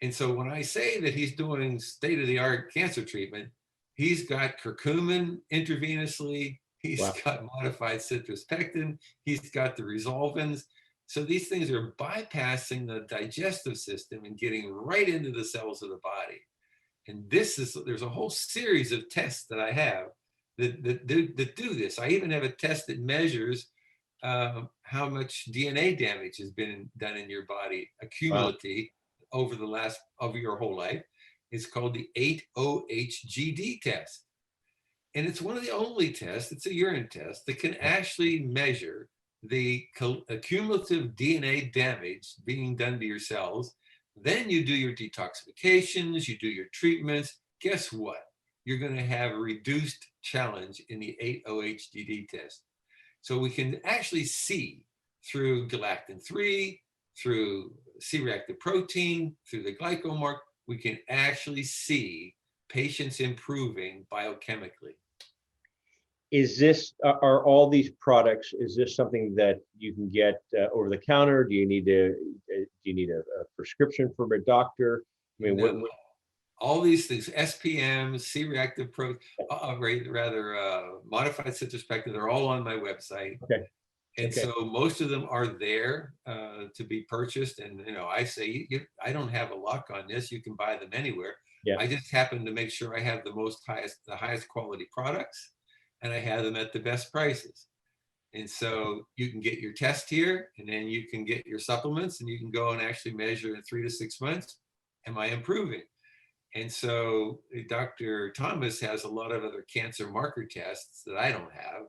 And so when I say that he's doing state-of-the-art cancer treatment, he's got curcumin intravenously, he's Wow. got modified citrus pectin, he's got the resolvins. So these things are bypassing the digestive system and getting right into the cells of the body. And there's a whole series of tests that I have that do this. I even have a test that measures how much DNA damage has been done in your body, Wow. accumulative, over the last of your whole life. It's called the 8-OHGD test. And it's one of the only tests, it's a urine test, that can actually measure the accumulative DNA damage being done to your cells. Then you do your detoxifications, you do your treatments. Guess what? You're going to have a reduced challenge in the 8-OHGD test. So we can actually see through galactin-3, through C-reactive protein, through the glycomark, we can actually see patients improving biochemically. Is this, are all these products, is this something that you can get over the counter? Do you need a prescription from a doctor? I mean, No. All these things, SPM, C-reactive protein, modified citrus pectin, they're all on my website. Okay. And Okay. so most of them are there to be purchased. And, I say, I don't have a lock on this. You can buy them anywhere. Yeah. I just happen to make sure I have the highest quality products, and I have them at the best prices. And so you can get your test here, and then you can get your supplements, and you can go and actually measure in 3 to 6 months, am I improving? And so Dr. Thomas has a lot of other cancer marker tests that I don't have,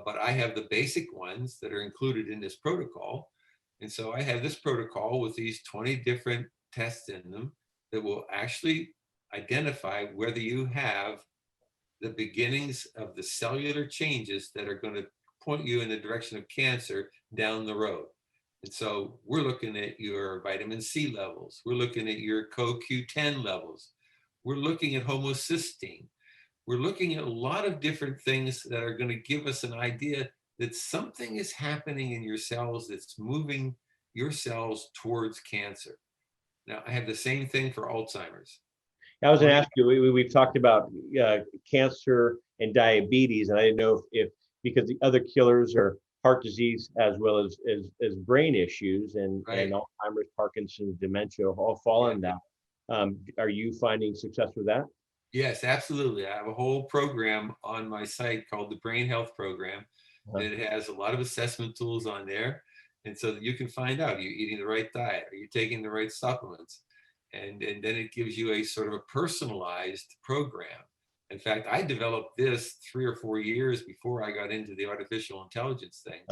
but I have the basic ones that are included in this protocol. And so I have this protocol with these 20 different tests in them that will actually identify whether you have the beginnings of the cellular changes that are going to point you in the direction of cancer down the road. And so we're looking at your vitamin C levels. We're looking at your CoQ10 levels. We're looking at homocysteine. We're looking at a lot of different things that are going to give us an idea that something is happening in your cells that's moving your cells towards cancer. Now, I have the same thing for Alzheimer's. I was going to ask you, we've talked about cancer and diabetes, and I didn't know if because the other killers are heart disease as well as brain issues, and Alzheimer's, Parkinson's, dementia all fall in that. Are you finding success with that? Yes, absolutely. I have a whole program on my site called the Brain Health Program. That has a lot of assessment tools on there. And so that you can find out, are you eating the right diet? Are you taking the right supplements? And then it gives you a sort of a personalized program. In fact, I developed this 3 or 4 years before I got into the artificial intelligence thing.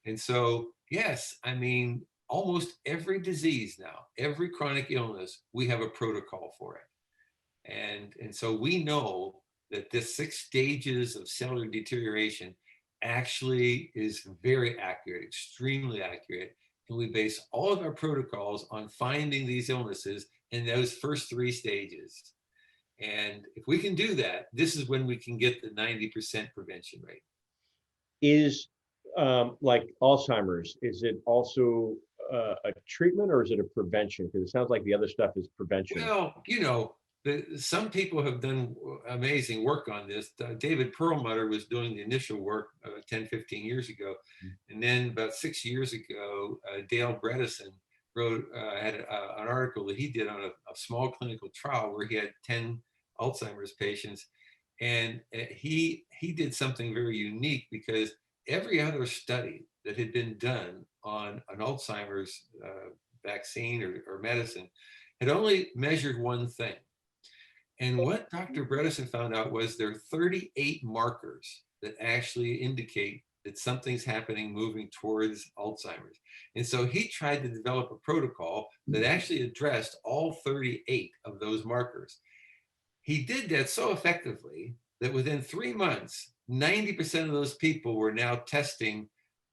And so, yes, I mean, almost every disease now, every chronic illness, we have a protocol for it. And so we know that this 6 stages of cellular deterioration actually is very accurate, extremely accurate. And we base all of our protocols on finding these illnesses in those first 3 stages. And if we can do that, this is when we can get the 90% prevention rate. Is like Alzheimer's, is it also a treatment or is it a prevention? Because it sounds like the other stuff is prevention. Well, some people have done amazing work on this. David Perlmutter was doing the initial work 10, 15 years ago. And then about 6 years ago, Dale Bredesen had an article that he did on a small clinical trial where he had 10 Alzheimer's patients. And he did something very unique, because every other study that had been done on an Alzheimer's vaccine or medicine had only measured one thing. And what Dr. Bredesen found out was there are 38 markers that actually indicate that something's happening moving towards Alzheimer's. And so he tried to develop a protocol that actually addressed all 38 of those markers. He did that so effectively that within 3 months, 90% of those people were now testing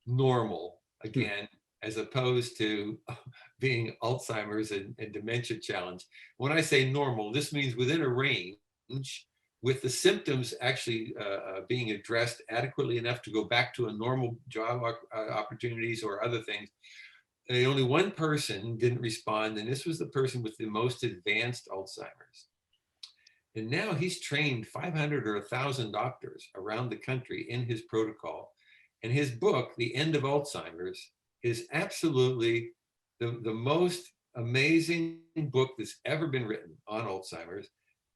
normal again, as opposed to being Alzheimer's and dementia challenge. When I say normal, this means within a range with the symptoms actually being addressed adequately enough to go back to a normal job opportunities or other things, only one person didn't respond, and this was the person with the most advanced Alzheimer's. And now he's trained 500 or 1,000 doctors around the country in his protocol. And his book, The End of Alzheimer's, is absolutely the most amazing book that's ever been written on Alzheimer's.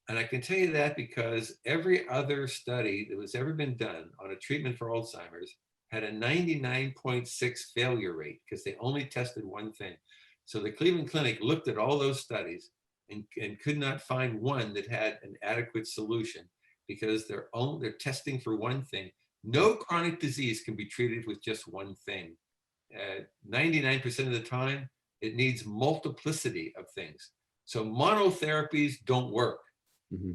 And I can tell you that because every other study that was ever been done on a treatment for Alzheimer's had a 99.6 failure rate because they only tested one thing. So the Cleveland Clinic looked at all those studies and could not find one that had an adequate solution because they're testing for one thing. No chronic disease can be treated with just one thing. 99% of the time, it needs multiplicity of things. So monotherapies don't work.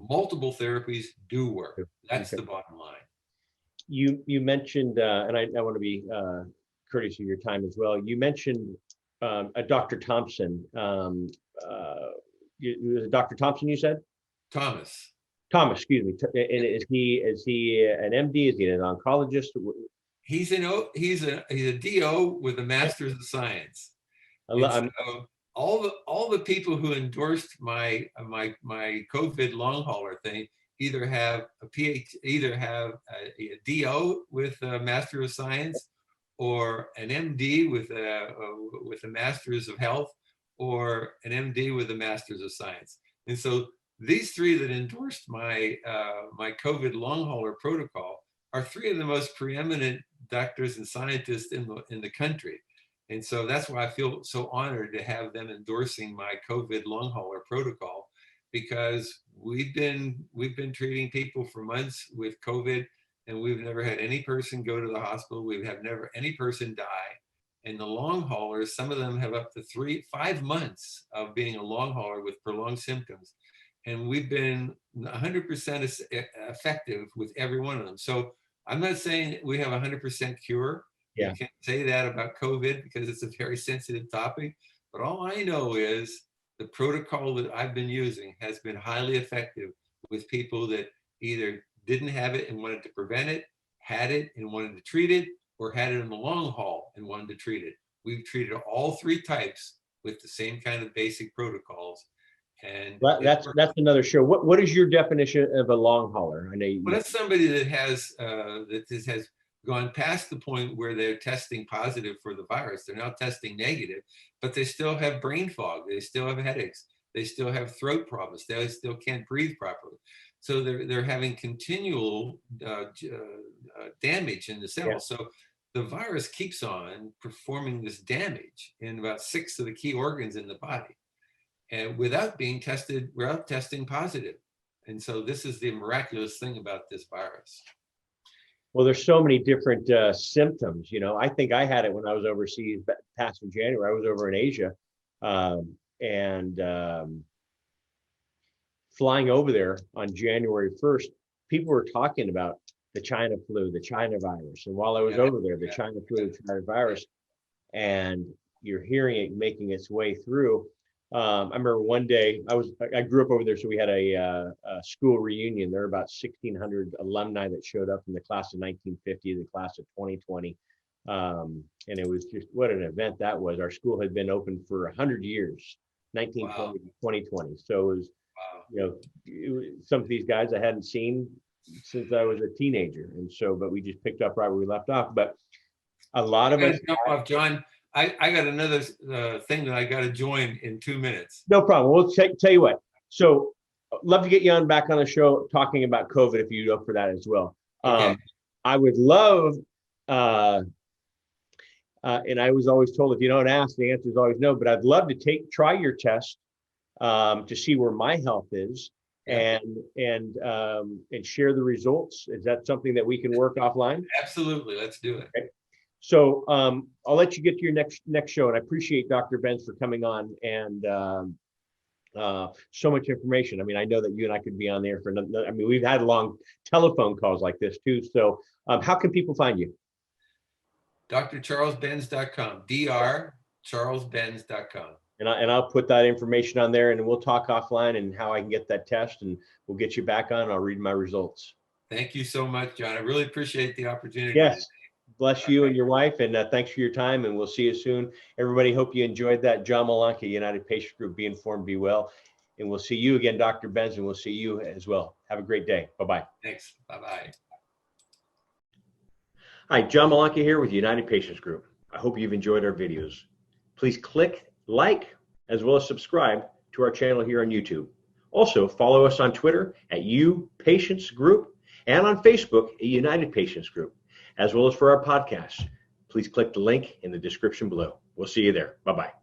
Multiple therapies do work. That's the bottom line. You mentioned, and I want to be courteous of your time as well. You mentioned a Dr. Thompson. Dr. Thompson, you said? Thomas, excuse me. And is he an MD? Is he an oncologist? He's a DO with a Master's of Science. All the people who endorsed my COVID long hauler thing either have a PhD, either have a DO with a Master of Science, or an MD with a Master's of Health, or an MD with a Master's of Science. And so these three that endorsed my my COVID long hauler protocol are three of the most preeminent doctors and scientists in the country. And so that's why I feel so honored to have them endorsing my COVID long hauler protocol, because we've been treating people for months with COVID, and we've never had any person go to the hospital. We've never any person die. And the long haulers, some of them have up to 3-5 months of being a long hauler with prolonged symptoms. And we've been 100% effective with every one of them. So I'm not saying we have 100% cure. Yeah. You can't say that about COVID because it's a very sensitive topic. But all I know is the protocol that I've been using has been highly effective with people that either didn't have it and wanted to prevent it, had it and wanted to treat it, or had it in the long haul and wanted to treat it. We've treated all three types with the same kind of basic protocols. And that's another show. What is your definition of a long hauler? I know that's somebody that has gone past the point where they're testing positive for the virus. They're now testing negative, but they still have brain fog. They still have headaches. They still have throat problems. They still can't breathe properly. So they're having continual damage in the cells. Yeah. So the virus keeps on performing this damage in about 6 of the key organs in the body, and without testing positive. And so this is the miraculous thing about this virus. Well, there's so many different symptoms. You know, I think I had it when I was overseas past in January. I was over in Asia, and flying over there on January 1st, people were talking about the China flu, the China virus. And while I was over there, the China flu, the China virus, and you're hearing it making its way through. I remember one day I grew up over there, so we had a school reunion. There were about 1,600 alumni that showed up from the class of 1950, the class of 2020, and it was just what an event that was. Our school had been open for 100 years, 1920 to 2020. So it was, some of these guys I hadn't seen since I was a teenager, and so but we just picked up right where we left off. But a lot of us, John. I got another thing that I got to join in 2 minutes. No problem. We'll tell you what. So, love to get you back on the show talking about COVID if you're up for that as well. Okay. I would love, and I was always told if you don't ask, the answer is always no. But I'd love to try your test to see where my health is, and share the results. Is that something that we can work offline? Absolutely. Let's do it. Okay. So I'll let you get to your next show, and I appreciate Dr. Benz for coming on and so much information. I mean, I know that you and I could be on there for another. I mean, we've had long telephone calls like this too. So how can people find you? drcharlesbenz.com, drcharlesbenz.com. And I'll put that information on there, and we'll talk offline and how I can get that test, and we'll get you back on. I'll read my results. Thank you so much, John. I really appreciate the opportunity. Yes. Bless you and your wife, and thanks for your time, and we'll see you soon. Everybody, hope you enjoyed that. John Malanca, United Patient Group. Be informed, be well. And we'll see you again, Dr. Benz, and we'll see you as well. Have a great day. Bye-bye. Thanks. Bye-bye. Hi, John Malanca here with United Patients Group. I hope you've enjoyed our videos. Please click like as well as subscribe to our channel here on YouTube. Also, follow us on Twitter at UPatients Group and on Facebook at United Patients Group, as well as for our podcast. Please click the link in the description below. We'll see you there. Bye-bye.